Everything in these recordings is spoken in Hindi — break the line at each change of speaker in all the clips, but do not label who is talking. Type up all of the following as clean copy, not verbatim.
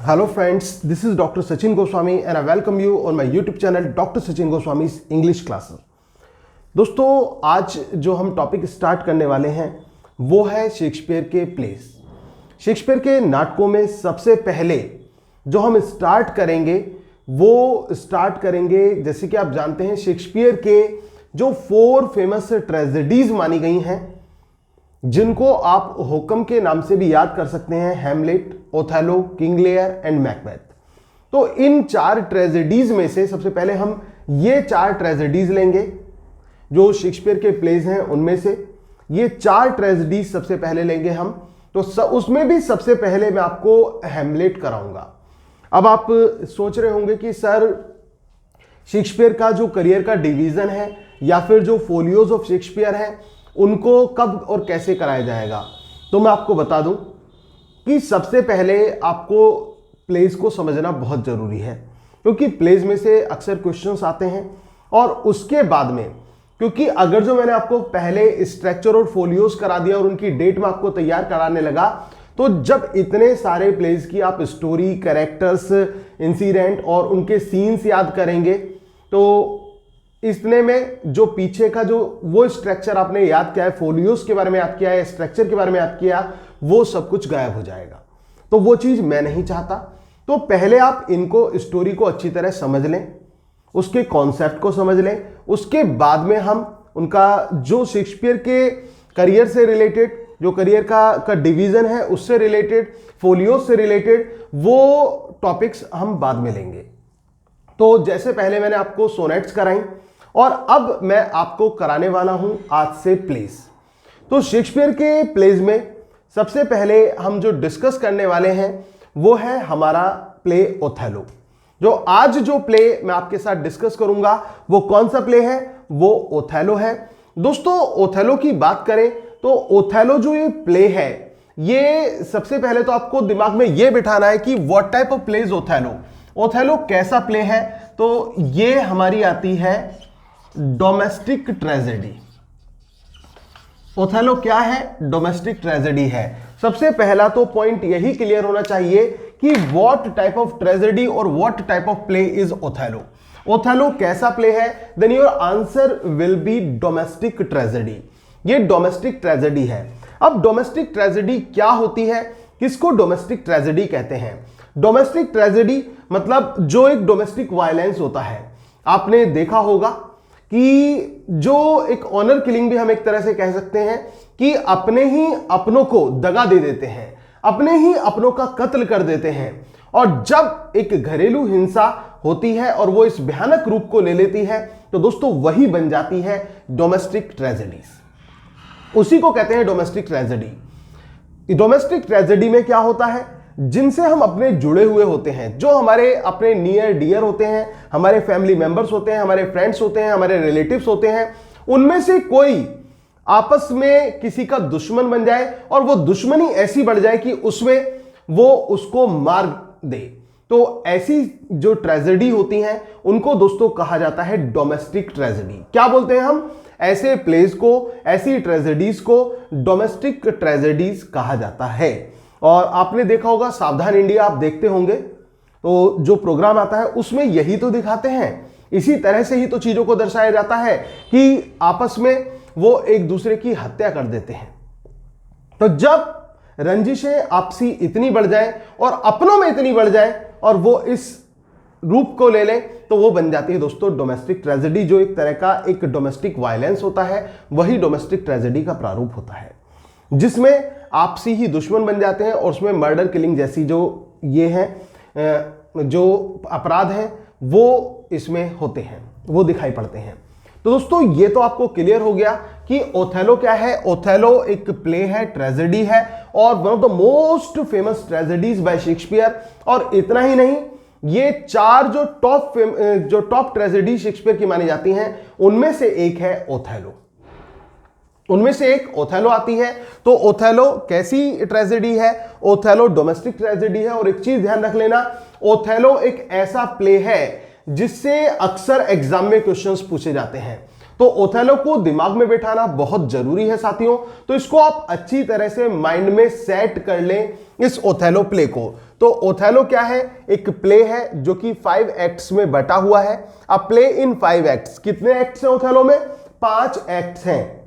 Hello friends, this is Dr. Sachin Goswami and I welcome you on my YouTube channel Dr. Sachin Goswami's English Classes। दोस्तों आज जो हम टॉपिक स्टार्ट करने वाले हैं वो है शेक्सपियर के प्लेस। शेक्सपियर के नाटकों में सबसे पहले जो हम स्टार्ट करेंगे जैसे कि आप जानते हैं शेक्सपियर के जो 4 फेमस ट्रेजेडीज मानी गई हैं जिनको आप होकम के नाम से भी याद कर सकते हैं, Hamlet, Othello, King Lear and Macbeth. तो इन 4 ट्रेजेडीज में से सबसे पहले हम ये 4 ट्रेजेडीज लेंगे जो शेक्सपियर के प्लेज हैं, उनमें से ये 4 ट्रेजेडीज सबसे पहले लेंगे हम। तो उसमें भी सबसे पहले मैं आपको हैमलेट कराऊंगा। अब आप सोच रहे होंगे कि सर शेक्सपियर का जो करियर का डिवीजन है या फिर जो फोलियोज ऑफ शेक्सपियर है उनको कब और कैसे कराया जाएगा। तो मैं आपको बता दूं कि सबसे पहले आपको प्लेज को समझना बहुत जरूरी है, क्योंकि प्लेज में से अक्सर क्वेश्चंस आते हैं। और उसके बाद में, क्योंकि अगर जो मैंने आपको पहले स्ट्रक्चर और फोलियोज करा दिया और उनकी डेट में आपको तैयार कराने लगा, तो जब इतने सारे प्लेज की आप स्टोरी, कैरेक्टर्स, इंसिडेंट और उनके सीन्स याद करेंगे तो इतने में जो पीछे का जो वो स्ट्रक्चर आपने याद किया है, फोलियोज के बारे में याद किया है, स्ट्रक्चर के बारे में याद किया, वो सब कुछ गायब हो जाएगा। तो वो चीज मैं नहीं चाहता। तो पहले आप इनको, स्टोरी को अच्छी तरह समझ लें, उसके कॉन्सेप्ट को समझ लें। उसके बाद में हम उनका जो शेक्सपियर के करियर से रिलेटेड, जो करियर का डिवीजन है उससे रिलेटेड, फोलियोज से रिलेटेड, वो टॉपिक्स हम बाद में लेंगे। तो जैसे पहले मैंने आपको सोनेट्स कराई और अब मैं आपको कराने वाला हूं आज से प्लेज। तो शेक्सपियर के प्लेज में सबसे पहले हम जो डिस्कस करने वाले हैं वो है हमारा प्ले ओथेलो। जो आज जो प्ले मैं आपके साथ डिस्कस करूंगा वो कौन सा प्ले है? वो ओथेलो है। दोस्तों ओथेलो की बात करें तो ओथेलो जो ये प्ले है, ये सबसे पहले तो आपको दिमाग में ये बिठाना है कि what type of play is Othello. Othello कैसा प्ले है? तो ये हमारी आती है डोमेस्टिक ट्रेजेडी। ओथेलो क्या है? डोमेस्टिक ट्रेजेडी है। सबसे पहला तो पॉइंट यही क्लियर होना चाहिए कि व्हाट टाइप ऑफ ट्रेजेडी और what type of play is Othello. Othello कैसा प्ले है? Then your answer will be domestic tragedy. ये डोमेस्टिक ट्रेजेडी है। अब डोमेस्टिक ट्रेजेडी क्या होती है? किसको डोमेस्टिक ट्रेजेडी कहते हैं? डोमेस्टिक ट्रेजेडी मतलब जो एक डोमेस्टिक वायलेंस होता है। आपने देखा होगा कि जो एक ऑनर किलिंग भी हम एक तरह से कह सकते हैं कि अपने ही अपनों को दगा दे देते हैं, अपने ही अपनों का कत्ल कर देते हैं। और जब एक घरेलू हिंसा होती है और वो इस भयानक रूप को ले लेती है तो दोस्तों वही बन जाती है डोमेस्टिक ट्रेजेडीज। उसी को कहते हैं डोमेस्टिक ट्रेजेडी। डोमेस्टिक ट्रेजेडी में क्या होता है? जिनसे हम अपने जुड़े हुए होते हैं, जो हमारे अपने नियर डियर होते हैं, हमारे फैमिली मेंबर्स होते हैं, हमारे फ्रेंड्स होते हैं, हमारे रिलेटिव्स होते हैं, उनमें से कोई आपस में किसी का दुश्मन बन जाए और वो दुश्मनी ऐसी बढ़ जाए कि उसमें वो उसको मार दे। तो ऐसी जो ट्रेजेडी होती हैं उनको दोस्तों कहा जाता है डोमेस्टिक ट्रेजेडी। क्या बोलते हैं हम? ऐसे प्लेस को, ऐसी ट्रेजेडीज को डोमेस्टिक ट्रेजेडीज कहा जाता है। और आपने देखा होगा सावधान इंडिया, आप देखते होंगे तो जो प्रोग्राम आता है उसमें यही तो दिखाते हैं। इसी तरह से ही तो चीजों को दर्शाया जाता है कि आपस में वो एक दूसरे की हत्या कर देते हैं। तो जब रंजिशें आपसी इतनी बढ़ जाए और अपनों में इतनी बढ़ जाए और वो इस रूप को ले ले तो वो बन जाती है दोस्तों डोमेस्टिक ट्रेजेडी। जो एक तरह का एक डोमेस्टिक वायलेंस होता है वही डोमेस्टिक ट्रेजेडी का प्रारूप होता है, जिसमें आपसी ही दुश्मन बन जाते हैं और उसमें मर्डर, किलिंग जैसी जो ये हैं जो अपराध हैं वो इसमें होते हैं, वो दिखाई पड़ते हैं। तो दोस्तों ये तो आपको क्लियर हो गया कि ओथेलो क्या है। ओथेलो एक प्ले है, ट्रेजेडी है और one of the most famous tragedies bye Shakespeare. और इतना ही नहीं, ये 4 जो टॉप ट्रेजेडी शेक्सपियर की मानी जाती हैं उनमें से एक है ओथेलो। उनमें से एक ओथेलो आती है। तो ओथेलो कैसी ट्रेजेडी है? ओथेलो डोमेस्टिक ट्रेजेडी है। और एक चीज ध्यान रख लेना, ओथेलो एक ऐसा प्ले है जिससे अक्सर एग्जाम में क्वेश्चंस पूछे जाते हैं। तो ओथेलो को दिमाग में बैठाना बहुत जरूरी है साथियों, तो इसको आप अच्छी तरह से माइंड में सेट कर लें इस ओथेलो प्ले को। तो ओथेलो क्या है? एक प्ले है जो कि 5 एक्ट्स में बटा हुआ है। अब प्ले इन 5 एक्ट्स, कितने एक्ट्स हैं ओथेलो में? 5 एक्ट्स हैं।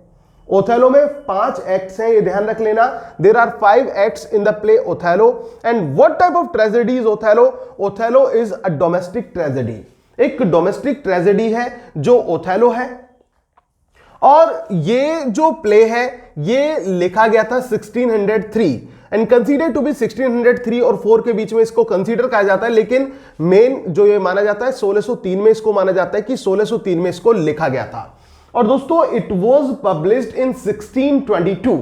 ओथेलो में 5 एक्ट्स हैं, ये ध्यान रख लेना। There are 5 acts in the play Othello. And what type of tragedy is Othello? Othello is a domestic tragedy, एक डोमेस्टिक ट्रेजेडी है जो ओथेलो है। और ये जो प्ले है ये लिखा गया था 1603 एंड कंसीडर टू बी 1603 और 4 के बीच में इसको कंसीडर कहा जाता है, लेकिन मेन जो ये माना जाता है 1603 में इसको माना जाता है कि 1603 में इसको लिखा गया था। और दोस्तों इट वाज पब्लिश्ड इन 1622।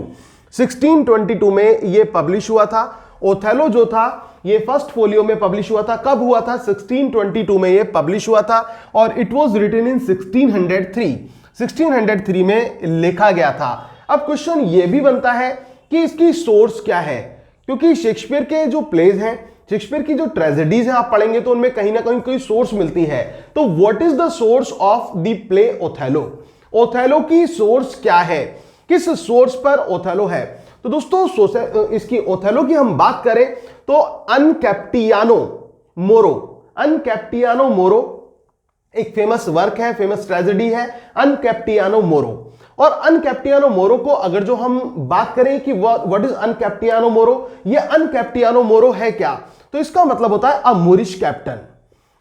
1622 में ये पब्लिश हुआ था। ओथेलो जो था ये फर्स्ट फोलियो में पब्लिश हुआ था। कब हुआ था? 1622 में ये पब्लिश हुआ था और इट वाज रिटन इन 1603 में लिखा गया था। अब क्वेश्चन ये भी बनता है कि इसकी सोर्स क्या है, क्योंकि शेक्सपियर के जो प्लेज हैं, शेक्सपियर की जो ट्रेजेडीज हैं आप पढ़ेंगे तो उनमें कहीं ना कहीं कोई सोर्स मिलती है। तो what is the source of the play Othello? Othello की सोर्स क्या है? किस सोर्स पर ओथेलो है? तो दोस्तों इसकी ओथेलो की हम बात करें तो अनकैप्टियानो मोरो एक फेमस वर्क है, फेमस ट्रेजेडी है अनकैप्टियानो मोरो। और अनकैप्टियानो मोरो को अगर जो हम बात करें कि व्हाट इज अनकैप्टियानो मोरो, ये अनकैप्टियानो मोरो है क्या? तो इसका मतलब होता है अ मूरिश कैप्टन।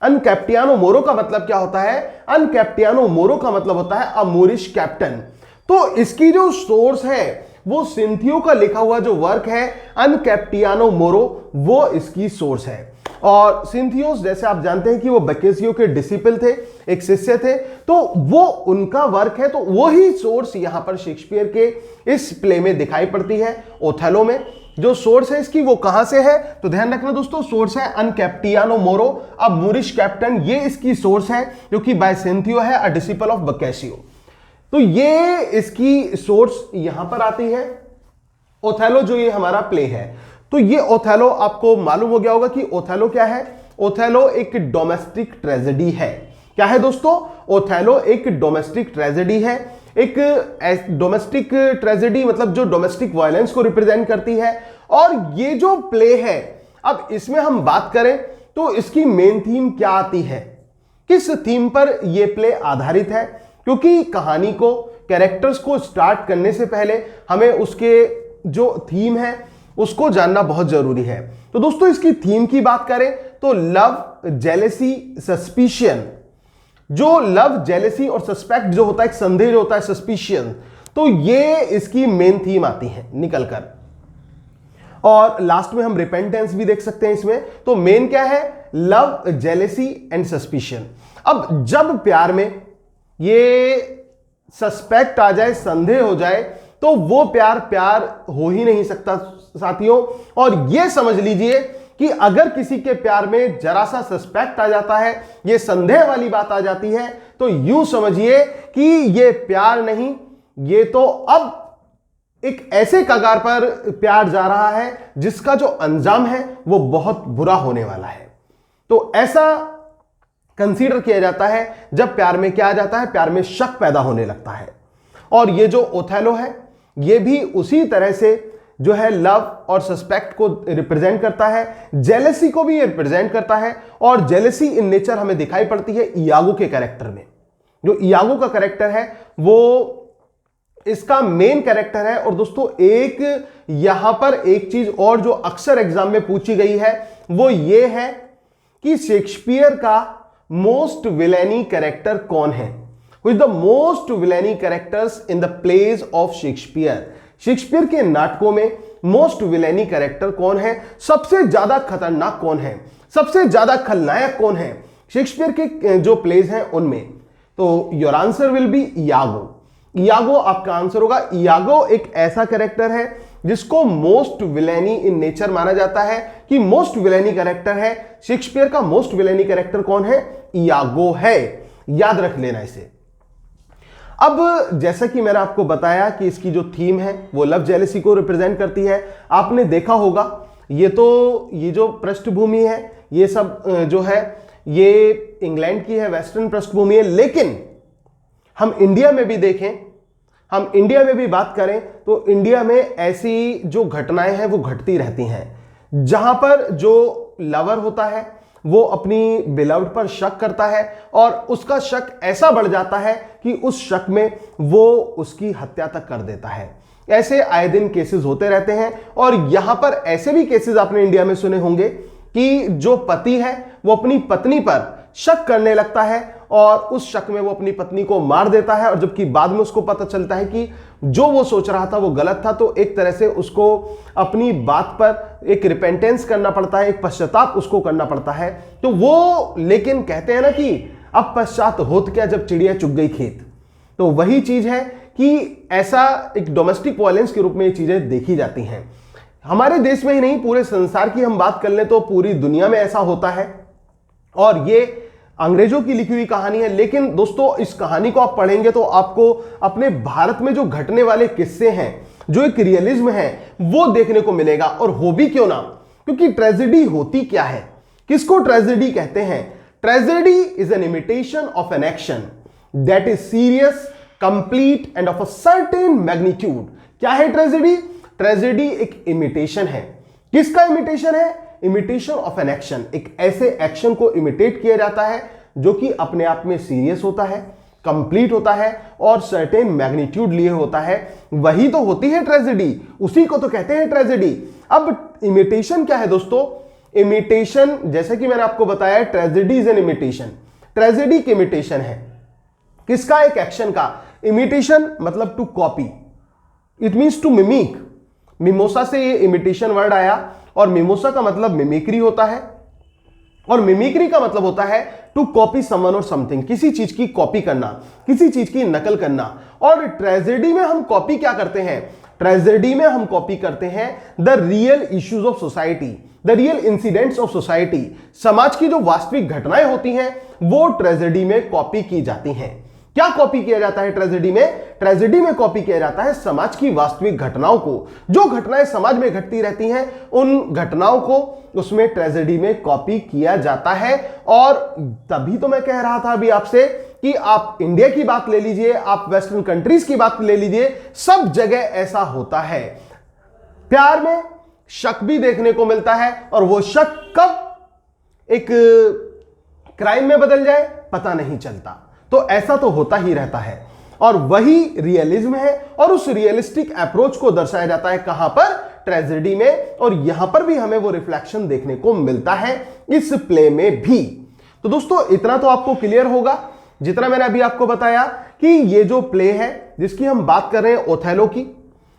अनकैप्टियानो मोरो का मतलब क्या होता है? अनकैप्टियानो मोरो का मतलब होता है अ मूरिश कैप्टन। तो इसकी जो सोर्स है वो सिंथियो का लिखा हुआ जो वर्क है अनकैप्टियानो मोरो, वो इसकी सोर्स है। और सिंथियोस जैसे आप जानते हैं कि वो बकेसियो के डिसिपल थे, एक शिष्य थे, तो वो उनका वर्क है। तो वो ही सोर्स यहां पर शेक्सपियर के इस प्ले में दिखाई पड़ती है। ओथेलो में जो सोर्स है इसकी वो कहां से है? तो ध्यान रखना दोस्तों, सोर्स है अनकैप्टियानो मोरो अ मूरिश कैप्टन, ये इसकी सोर्स है जो कि बाय सिंथियो है, अ डिसिपल ऑफ बकेसियो। तो ये इसकी सोर्स यहां पर आती है। ओथेलो जो ये हमारा प्ले है, तो ये ओथेलो आपको मालूम हो गया होगा कि ओथेलो क्या है। ओथेलो एक डोमेस्टिक ट्रेजेडी है। क्या है दोस्तों? ओथेलो एक डोमेस्टिक ट्रेजेडी है। एक डोमेस्टिक ट्रेजेडी मतलब जो डोमेस्टिक वायलेंस को रिप्रेजेंट करती है। और ये जो प्ले है, अब इसमें हम बात करें तो इसकी मेन थीम क्या आती है? किस थीम पर यह प्ले आधारित है? क्योंकि कहानी को, कैरेक्टर्स को स्टार्ट करने से पहले हमें उसके जो थीम है उसको जानना बहुत जरूरी है। तो दोस्तों इसकी थीम की बात करें तो लव, जेलेसी, सस्पिशियन। जो लव, जेलेसी और सस्पेक्ट जो होता है, एक संदेह जो होता है, सस्पिशियन, तो ये इसकी मेन थीम आती है निकलकर। और लास्ट में हम रिपेंटेंस भी देख सकते हैं इसमें। तो मेन क्या है? Love, jealousy and suspicion. अब जब प्यार में ये सस्पेक्ट आ जाए, संदेह हो जाए, तो वो प्यार हो ही नहीं सकता साथियों। और ये समझ लीजिए कि अगर किसी के प्यार में जरा सा सस्पेक्ट आ जाता है, ये संदेह वाली बात आ जाती है, तो यूं समझिए कि ये प्यार नहीं, ये तो अब एक ऐसे कगार पर प्यार जा रहा है जिसका जो अंजाम है वो बहुत बुरा होने वाला है। तो ऐसा कंसीडर किया जाता है जब प्यार में क्या आ जाता है? प्यार में शक पैदा होने लगता है। और ये जो ओथेलो है ये भी उसी तरह से जो है लव और सस्पेक्ट को रिप्रेजेंट करता है, जेलेसी को भी ये रिप्रेजेंट करता है। और जेलेसी इन नेचर हमें दिखाई पड़ती है इयागो के कैरेक्टर में। जो इयागो का कैरेक्टर है वो इसका मेन कैरेक्टर है। और दोस्तों एक यहां पर एक चीज और जो अक्सर एग्जाम में पूछी गई है वो ये है कि शेक्सपियर का मोस्ट विलेनी कैरेक्टर कौन है? Who is the most villainy characters in the plays of Shakespeare? Shakespeare के नाटकों में मोस्ट विलेनी कैरेक्टर कौन है? सबसे ज्यादा खतरनाक कौन है? सबसे ज्यादा खलनायक कौन है शेक्सपियर के जो प्लेज हैं उनमें? तो your answer will be Iago. Iago आपका आंसर होगा। इयागो एक ऐसा कैरेक्टर है जिसको मोस्ट विलेनी इन नेचर माना जाता है कि मोस्ट विलेनी कैरेक्टर है। शेक्सपियर का मोस्ट विलेनी कैरेक्टर कौन है? इयागो है। याद रख लेना इसे। अब जैसा कि मैंने आपको बताया कि इसकी जो थीम है वो लव, जेलेसी को रिप्रेजेंट करती है। आपने देखा होगा ये जो पृष्ठभूमि है ये सब जो है ये इंग्लैंड की है, वेस्टर्न पृष्ठभूमि है। लेकिन हम इंडिया में भी देखें, हम इंडिया में भी बात करें तो इंडिया में ऐसी जो घटनाएं हैं वो घटती रहती हैं, जहां पर जो लवर होता है वो अपनी बिलव्ड पर शक करता है और उसका शक ऐसा बढ़ जाता है कि उस शक में वो उसकी हत्या तक कर देता है। ऐसे आए दिन केसेस होते रहते हैं और यहां पर ऐसे भी केसेस आपने इंडिया में सुने होंगे कि जो पति है वो अपनी पत्नी पर शक करने लगता है और उस शक में वो अपनी पत्नी को मार देता है, और जबकि बाद में उसको पता चलता है कि जो वो सोच रहा था वो गलत था। तो एक तरह से उसको अपनी बात पर एक रिपेंटेंस करना पड़ता है, एक पश्चाताप उसको करना पड़ता है। तो वो लेकिन कहते हैं ना कि अब पश्चात होत क्या जब चिड़िया चुग गई खेत। तो वही चीज है कि ऐसा एक डोमेस्टिक वायलेंस के रूप में ये चीजें देखी जाती हैं। हमारे देश में ही नहीं, पूरे संसार की हम बात कर लें तो पूरी दुनिया में ऐसा होता है और ये अंग्रेजों की लिखी हुई कहानी है। लेकिन दोस्तों इस कहानी को आप पढ़ेंगे तो आपको अपने भारत में जो घटने वाले किस्से हैं, जो एक रियलिज्म है, वो देखने को मिलेगा। और हो भी क्यों ना, क्योंकि ट्रेजेडी होती क्या है, किसको ट्रेजेडी कहते हैं? Tragedy is an imitation of an action that is serious, complete end of a certain magnitude. क्या है ट्रेजेडी? ट्रेजेडी एक इमिटेशन है। किसका इमिटेशन है? Imitation of an action. एक ऐसे एक्शन को इमिटेट किया जाता है जो कि अपने आप में सीरियस होता है, कंप्लीट होता है और सर्टेन मैग्नीट्यूड लिए होता है। वही तो होती है ट्रेजेडी, उसी को तो कहते हैं ट्रेजेडी। अब इमिटेशन क्या है दोस्तों? इमिटेशन, जैसे कि मैंने आपको बताया, tragedy is an imitation. Tragedy की इमिटेशन है किसका? एक एक्शन का। इमिटेशन मतलब to copy, it means to mimic. Mimesis से ये इमिटेशन वर्ड आया और मिमोसा का मतलब मिमिक्री होता है और मिमिक्री का मतलब होता है टू कॉपी समवन और समथिंग, किसी चीज की कॉपी करना, किसी चीज की नकल करना। और ट्रेजेडी में हम कॉपी क्या करते हैं? ट्रेजेडी में हम कॉपी करते हैं the real issues of society, the real incidents of society. समाज की जो वास्तविक घटनाएं होती हैं वो ट्रेजेडी में कॉपी की जाती हैं। क्या कॉपी किया जाता है ट्रेजेडी में? ट्रेजेडी में कॉपी किया जाता है समाज की वास्तविक घटनाओं को। जो घटनाएं समाज में घटती रहती हैं उन घटनाओं को उसमें ट्रेजेडी में कॉपी किया जाता है। और तभी तो मैं कह रहा था अभी आपसे कि आप इंडिया की बात ले लीजिए, आप वेस्टर्न कंट्रीज की बात ले लीजिए, सब जगह ऐसा होता है। प्यार में शक भी देखने को मिलता है और वो शक कब एक क्राइम में बदल जाए पता नहीं चलता। तो ऐसा तो होता ही रहता है और वही रियलिज्म है और उस रियलिस्टिक अप्रोच को दर्शाया जाता है कहां पर? ट्रेजेडी में। और यहां पर भी हमें वो रिफ्लेक्शन देखने को मिलता है इस प्ले में भी। तो दोस्तों इतना तो आपको क्लियर होगा जितना मैंने अभी आपको बताया कि ये जो प्ले है जिसकी हम बात कर रहे हैं ओथेलो की,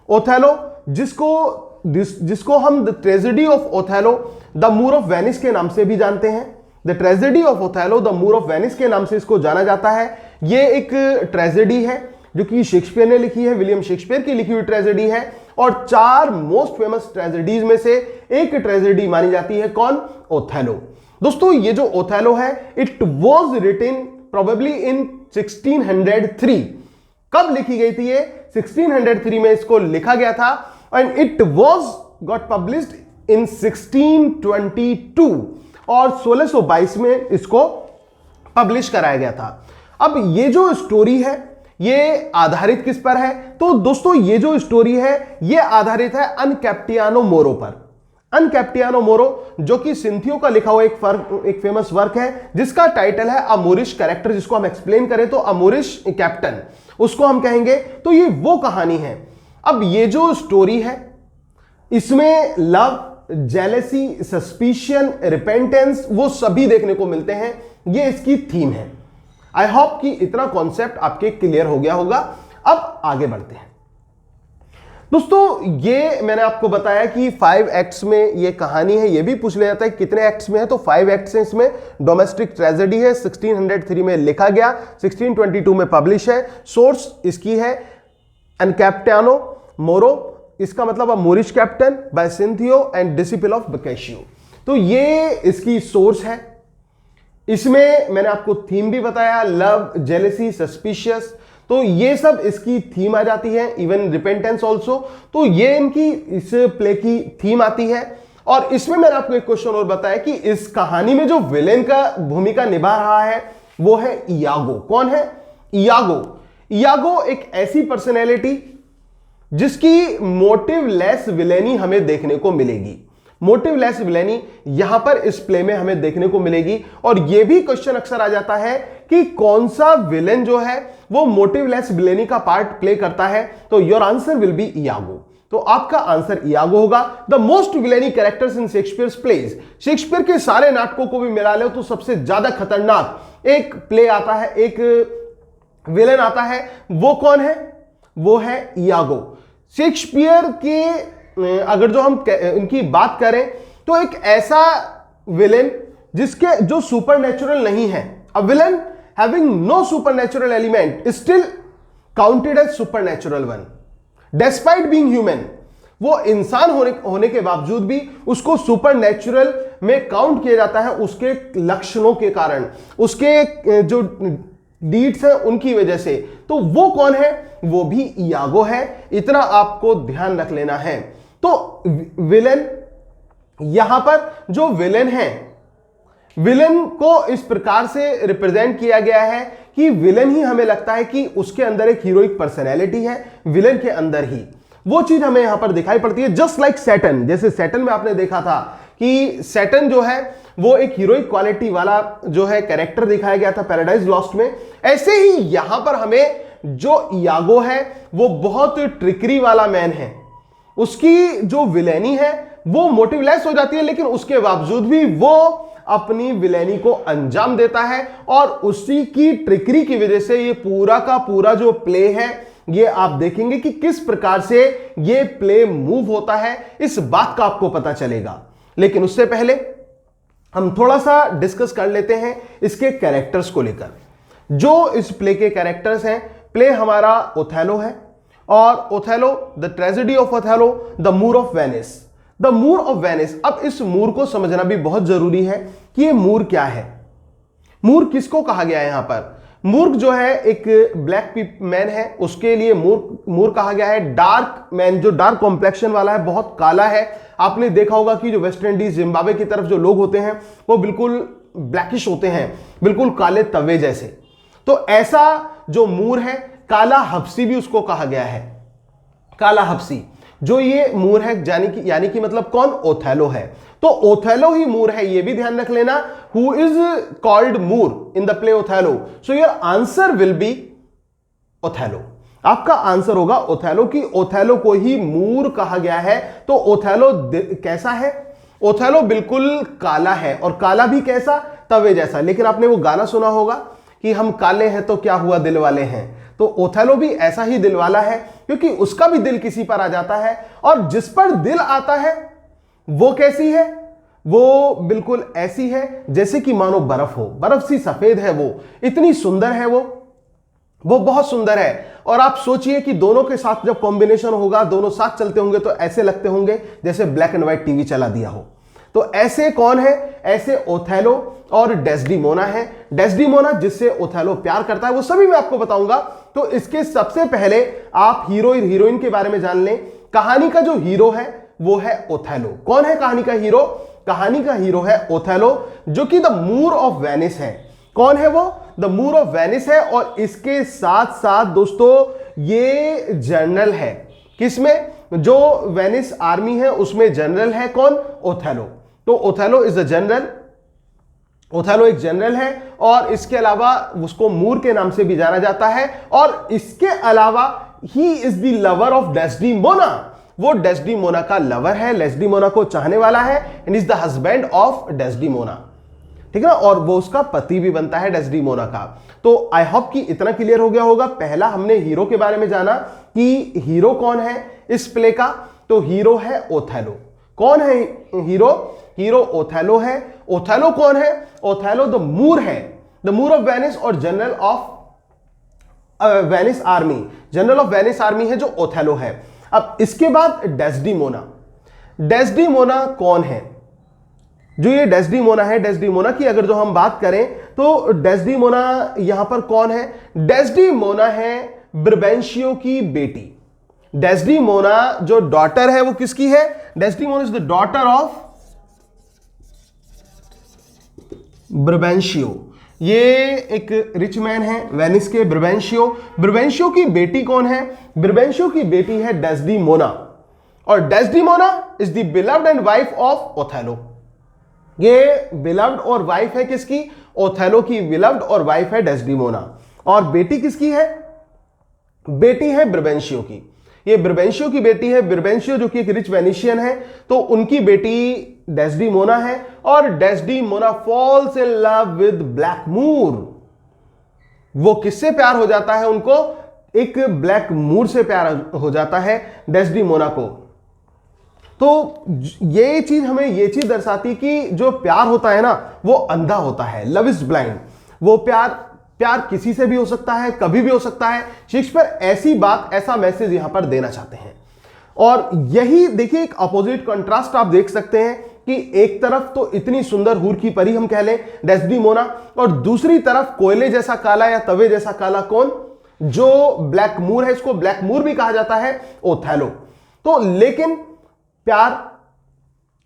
ओथेलो जिसको हम the tragedy of Othello the Moor of Venice के नाम से भी जानते हैं। The tragedy of Othello the Moor of Venice के नाम से इसको जाना जाता है। ये एक ट्रेजेडी है जो कि शेक्सपियर ने लिखी है, विलियम शेक्सपियर की लिखी हुई ट्रेजेडी है और 4 मोस्ट फेमस ट्रेजेडीज में से एक ट्रेजेडी मानी जाती है। कौन? ओथेलो। दोस्तों ये जो ओथेलो है it was written probably in 1603। कब लिखी गई थी ये? 1603 में इसको लिखा गया था and it was got published in 1622 और 1622 में इसको पब्लिश कराया गया था। अब ये जो स्टोरी है ये आधारित किस पर है? तो दोस्तों ये जो स्टोरी है ये आधारित है अनकैप्टियानो मोरो पर। अनकैप्टियानो मोरो जो कि सिंथियो का लिखा हुआ एक फेमस वर्क है जिसका टाइटल है अ मोरिश कैरेक्टर, जिसको हम एक्सप्लेन करें तो अ मोरिश कैप्टन उसको हम कहेंगे। तो ये वो कहानी है। अब ये जो स्टोरी है इसमें लव, जेलेसी, सस्पिशन, रिपेंटेंस वो सभी देखने को मिलते हैं। ये इसकी थीम है। आई होप कि इतना कॉन्सेप्ट आपके क्लियर हो गया होगा। अब आगे बढ़ते हैं दोस्तों। ये मैंने आपको बताया कि 5 एक्ट्स में ये कहानी है। ये भी पूछ लिया जाता है कितने एक्ट्स में है, तो 5 एक्ट्स हैं इसमें। डोमेस्टिक ट्रेजेडी है, 1603 में लिखा गया, 1622 में पब्लिश है। सोर्स इसकी है अनकैप्टियानो मोरो, इसका मतलब Moorish captain by Cinthio and disciple of बोccaccio। तो ये इसकी सोर्स है। इसमें मैंने आपको थीम भी बताया, लव, जेलेसी, सस्पिशियस, तो ये सब इसकी थीम आ जाती है। इवन रिपेंटेंस ऑल्सो, तो ये इनकी इस प्ले की थीम आती है। और इसमें मैंने आपको एक क्वेश्चन और बताया कि इस कहानी में जो विलेन का भूमिका निभा रहा है वो है इयागो। कौन है? इयागो। इयागो एक ऐसी पर्सनैलिटी जिसकी मोटिवलेस विलेनी हमें देखने को मिलेगी। मोटिवलेस विलेनी यहां पर इस प्ले में हमें देखने को मिलेगी। और यह भी क्वेश्चन अक्सर आ जाता है कि कौन सा विलेन जो है वो मोटिवलेस विलेनी का पार्ट प्ले करता है, तो your answer will be Iago. तो आपका आंसर इयागो होगा। The most villainy characters in Shakespeare's plays, Shakespeare के सारे नाटकों को भी मिला लो तो सबसे ज्यादा खतरनाक एक प्ले आता है, एक विलेन आता है, वो कौन है? वो है इयागो। शेक्सपियर के अगर जो हम इनकी बात करें तो एक ऐसा विलेन जिसके जो सुपरनेचुरल नहीं है, a villain having no supernatural element still counted as supernatural one despite being human. वो इंसान होने के बावजूद भी उसको सुपरनेचुरल में काउंट किया जाता है उसके लक्षणों के कारण, उसके जो डीड्स हैं उनकी वजह से। तो वो कौन है? वो भी इयागो है। इतना आपको ध्यान रख लेना है। तो विलेन, यहां पर जो विलेन है, विलेन को इस प्रकार से रिप्रेजेंट किया गया है कि विलेन ही हमें लगता है कि उसके अंदर एक हीरोइक पर्सनैलिटी है, विलेन के अंदर ही वो चीज हमें यहां पर दिखाई पड़ती है। जस्ट लाइक सैटर्न, जैसे सैटर्न में आपने देखा था कि सैटर्न जो है वो एक हीरोइक क्वालिटी वाला जो है कैरेक्टर दिखाया गया था पैराडाइज लॉस्ट में, ऐसे ही यहां पर हमें जो इयागो है वो बहुत ट्रिकरी वाला मैन है। उसकी जो विलेनी है वो मोटिवलेस हो जाती है, लेकिन उसके बावजूद भी वो अपनी विलेनी को अंजाम देता है। और उसी की ट्रिकरी की वजह से ये पूरा का पूरा जो प्ले है, ये आप देखेंगे कि किस प्रकार से ये प्ले मूव होता है, इस बात का आपको पता चलेगा। लेकिन उससे पहले हम थोड़ा सा डिस्कस कर लेते हैं इसके कैरेक्टर्स को लेकर। जो इस प्ले के कैरेक्टर्स हैं, प्ले हमारा ओथेलो है, और Othello, the tragedy of Othello, the Moor of Venice. The Moor of Venice, अब इस मूर को समझना भी बहुत जरूरी है कि ये मूर क्या है। मूर किसको कहा गया है? यहां पर मूर्ख जो है एक ब्लैक मैन है, उसके लिए मूर कहा गया है। डार्क मैन, जो डार्क कॉम्प्लेक्शन वाला है, बहुत काला है। आपने देखा होगा कि जो वेस्ट इंडीज, जिम्बाब्वे की तरफ जो लोग होते हैं वो बिल्कुल ब्लैकिश होते हैं, बिल्कुल काले तवे जैसे। तो ऐसा जो मूर है, काला हब्सी भी उसको कहा गया है, काला हब्सी। जो ये मूर है यानी कि मतलब कौन? ओथेलो है। तो ओथेलो ही मूर है, ये भी ध्यान रख लेना। Who is called Moor in the play Othello? So your answer will be Othello. आपका आंसर होगा ओथेलो, कि ओथेलो को ही मूर कहा गया है। तो ओथेलो कैसा है? ओथेलो बिल्कुल काला है, और काला भी कैसा? तवे जैसा। लेकिन आपने वो गाना सुना होगा कि हम काले हैं तो क्या हुआ दिल वाले हैं। तो ओथेलो भी ऐसा ही दिल वाला है, क्योंकि उसका भी दिल किसी पर आ जाता है, और जिस पर दिल आता है वो कैसी है? वो बिल्कुल ऐसी है जैसे कि मानो बर्फ हो, बर्फ सी सफेद है वो, इतनी सुंदर है वो बहुत सुंदर है। और आप सोचिए कि दोनों के साथ जब कॉम्बिनेशन होगा, दोनों साथ चलते होंगे तो ऐसे लगते होंगे जैसे ब्लैक एंड व्हाइट टीवी चला दिया हो। तो ऐसे कौन है? ऐसे ओथेलो और डेस्डीमोना है। डेस्डीमोना जिससे ओथेलो प्यार करता है वो सभी मैं आपको बताऊंगा। तो इसके सबसे पहले आप हीरो हीरोइन के बारे में जान लें। कहानी का जो हीरो है वो है ओथेलो। कौन है कहानी का हीरो? कहानी का हीरो है ओथेलो, जो कि द मूर ऑफ वेनिस है। कौन है वो? द मूर ऑफ वेनिस है। और इसके साथ साथ दोस्तों ये जनरल है। किसमें? जो वेनिस आर्मी है उसमें जनरल है। कौन? ओथेलो। तो Othello is the general. Othello एक जनरल है, और इसके अलावा उसको मूर के नाम से भी जाना जाता है। और इसके अलावा he is the lover of Desdemona. वो डेस्डीमोना का लवर है, डेस्डीमोना को चाहने वाला है, and is the husband of Desdemona. ठीक है ना? और वो उसका पति भी बनता है डेस्डीमोना का। तो आई होप कि इतना क्लियर हो गया होगा। पहला हमने हीरो के बारे में जाना कि हीरो कौन है इस प्ले का। तो हीरो है ओथेलो। कौन है हीरो? हीरो ओथेलो है। ओथेलो कौन है? ओथेलो द मूर है, द मूर ऑफ वेनिस, और general of Venice army. General of Venice army है जो ओथेलो है। अब इसके बाद डेस्डीमोना। डेस्डीमोना कौन है? जो ये डेस्डीमोना है, डेस्डीमोना की अगर जो हम बात करें तो डेस्डीमोना यहां पर कौन है? डेस्डीमोना है ब्रबेंशियो की बेटी। डेस्डीमोना जो डॉटर है वो किसकी है? डेस्डीमोना इज द डॉटर ऑफ ब्रबेंशियो। ये एक रिच मैन है वेनिस के, ब्रबेंशियो। ब्रबेंशियो की बेटी कौन है? ब्रबेंशियो की बेटी है डेस्डीमोना, और Desdemona is the beloved and wife of Othello. ये बिलव्ड और वाइफ है किसकी? ओथेलो की बिलव्ड और वाइफ है डेस्डीमोना। और बेटी किसकी है? बेटी है ब्रबेंशियो की। ये ब्रबेंशियो की बेटी है। ब्रबेंशियो जो कि एक रिच वेनिशियन है, तो उनकी बेटी डेस्डीमोना है, और डेस्डीमोना फॉल्स इन लव विद ब्लैकमूर। वो किससे प्यार हो जाता है उनको? एक ब्लैकमूर से प्यार हो जाता है डेस्डीमोना को। तो ये चीज हमें ये चीज दर्शाती कि जो प्यार होता है ना वो अंधा होता है, लव इज ब्लाइंड। वो प्यार किसी से भी हो सकता है, कभी भी हो सकता है। शेक्सपियर ऐसी बात, ऐसा मैसेज यहां पर देना चाहते हैं। और यही देखिए एक अपोजिट कंट्रास्ट आप देख सकते हैं कि एक तरफ तो इतनी सुंदर हूर की परी हम कह लें डेस्डीमोना, और दूसरी तरफ कोयले जैसा काला या तवे जैसा काला कौन? जो ब्लैकमूर है, इसको ब्लैकमूर भी कहा जाता है, ओथेलो। तो लेकिन प्यार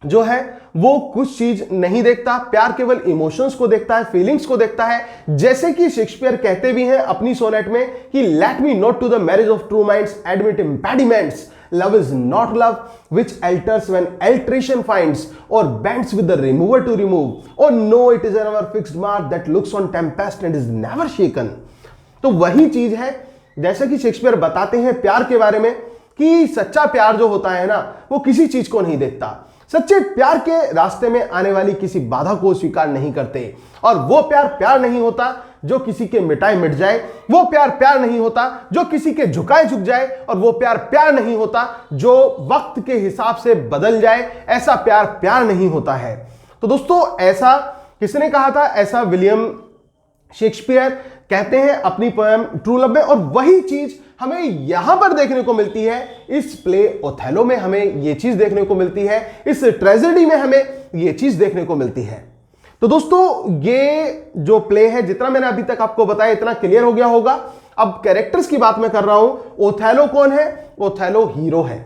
जो है वो कुछ चीज नहीं देखता, प्यार केवल इमोशंस को देखता है, फीलिंग्स को देखता है। जैसे कि शेक्सपियर कहते भी हैं अपनी सोनेट में कि let me not to the marriage of true minds admit impediments, love is not love which alters when alteration finds or bends with the remover to remove, or no it is an ever fixed mark that looks on tempest and is never shaken। तो वही चीज है जैसे कि शेक्सपियर बताते हैं प्यार के बारे में कि सच्चा प्यार जो होता है ना वो किसी चीज को नहीं देखता। सच्चे प्यार के रास्ते में आने वाली किसी बाधा को स्वीकार नहीं करते, और वो प्यार नहीं होता जो किसी के मिटाए मिट जाए, वो प्यार नहीं होता जो किसी के झुकाए झुक जाए, और वो प्यार नहीं होता जो वक्त के हिसाब से बदल जाए। ऐसा प्यार नहीं होता है। तो दोस्तों ऐसा किसने कहा था? ऐसा विलियम शेक्सपियर कहते हैं अपनी पोएम ट्रू लव में। और वही चीज हमें यहां पर देखने को मिलती है इस प्ले ओथेलो में, हमें यह चीज देखने को मिलती है इस ट्रेजेडी में, हमें यह चीज देखने को मिलती है। तो दोस्तों ये जो प्ले है, जितना मैंने अभी तक आपको बताया इतना क्लियर हो गया होगा। अब कैरेक्टर्स की बात मैं कर रहा हूं। ओथेलो कौन है? ओथेलो हीरो है।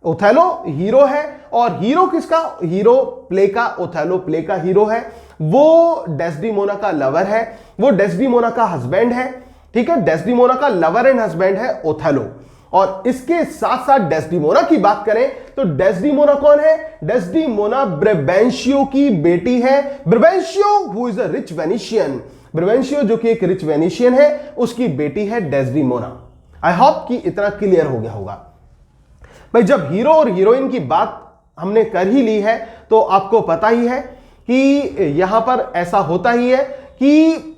ओथेलो हीरो है, और हीरो किसका? हीरो प्ले का, ओथेलो प्ले का हीरो है। वो डेस्डीमोना का लवर है, वो डेस्डीमोना का हस्बैंड है। ठीक है, डेस्डीमोना का लवर एंड हस्बैंड है ओथेलो। और इसके साथ साथ डेस्डीमोना की बात करें तो डेस्डीमोना कौन है? डेस्डीमोना ब्रबेंशियो की बेटी है। Brabantio who is a rich Venetian, Brabantio जो कि एक रिच वेनिशियन है, उसकी बेटी है डेस्डीमोना। आई होप कि इतना क्लियर हो गया होगा। भाई जब हीरो और हीरोइन की बात हमने कर ही ली है तो आपको पता ही है कि यहां पर ऐसा होता ही है कि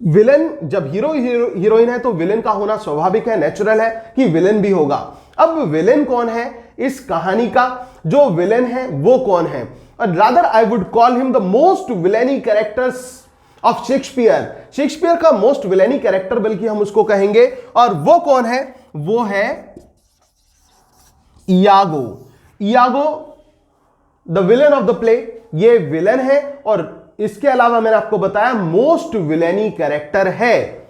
विलन जब हीरोइन है तो विलन का होना स्वाभाविक है, नेचुरल है कि विलन भी होगा। अब विलन कौन है इस कहानी का? जो विलन है वो कौन है? और rather I would call him the most villainy characters of Shakespeare. Shakespeare का मोस्ट विलेनी कैरेक्टर बल्कि हम उसको कहेंगे। और वो कौन है? वो है Iago. Iago the villain of the play, ये विलन है। और इसके अलावा मैंने आपको बताया मोस्ट विलेनी कैरेक्टर है,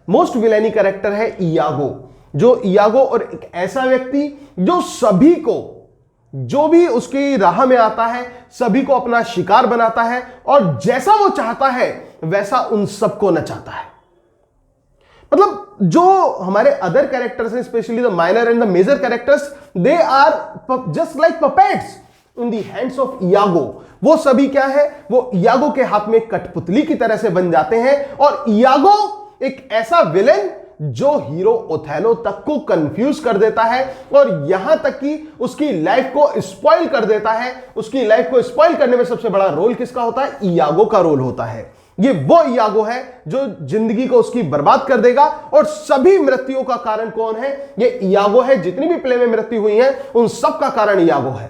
मोस्ट विलेनी कैरेक्टर है इयागो। जो इयागो और एक ऐसा व्यक्ति जो सभी को, जो भी उसकी राह में आता है, सभी को अपना शिकार बनाता है, और जैसा वो चाहता है वैसा उन सबको नचाता है। मतलब जो हमारे अदर कैरेक्टर्स हैं, specially the minor and the major characters, they are just like puppets in the hands of Iago. वो सभी क्या है? वो इयागो के हाथ में कठपुतली की तरह से बन जाते हैं। और इयागो एक ऐसा विलेन जो हीरो ओथेलो तक को कंफ्यूज कर देता है, और यहां तक कि उसकी लाइफ को स्पॉइल कर देता है। उसकी लाइफ को स्पॉइल करने में सबसे बड़ा रोल किसका होता है? इयागो का रोल होता है। ये वो इयागो है जो जिंदगी को उसकी बर्बाद कर देगा। और सभी मृत्युओं का कारण कौन है? ये इयागो है। जितनी भी प्ले में मृत्यु हुई है उन सब का कारण इयागो है।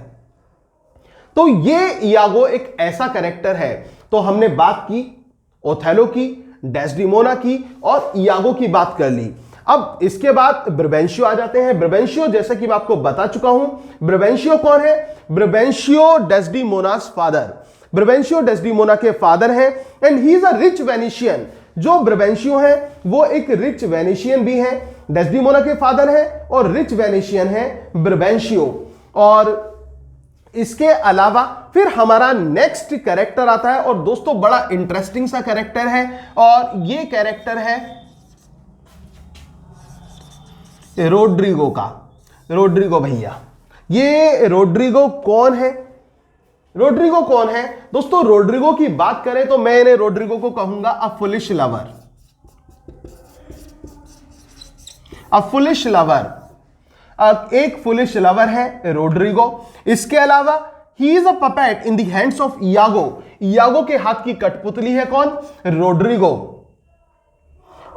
तो ये इयागो एक ऐसा कैरेक्टर है। तो हमने बात की ओथेलो की, डेस्डीमोना की, और इयागो की बात कर ली। अब इसके बाद ब्रबेंशियो आ जाते हैं। ब्रबेंशियो जैसा कि मैं आपको बता चुका हूं, ब्रबेंशियो कौन है? ब्रबेंशियो डेस्डीमोनास फादर। ब्रबेंशियो डेस्डीमोना के फादर हैं, and he is a rich Venetian. जो ब्रबेंशियो है वो एक रिच वेनिशियन भी है। डेस्डीमोना के फादर है और रिच वेनिशियन है ब्रबेंशियो। और इसके अलावा फिर हमारा नेक्स्ट कैरेक्टर आता है, और दोस्तों बड़ा इंटरेस्टिंग सा कैरेक्टर है, और ये कैरेक्टर है रोड्रिगो का। रोड्रिगो भैया, ये रोड्रिगो कौन है? रोड्रिगो कौन है दोस्तों? रोड्रिगो की बात करें तो मैं इन्हें रोड्रिगो को कहूंगा अ फुलिश लवर। अ फुलिश लवर, एक फुलिश लवर है रोड्रिगो। इसके अलावा he is a puppet in the hands of Iago. Iago के हाथ की कठपुतली है कौन? रोड्रिगो।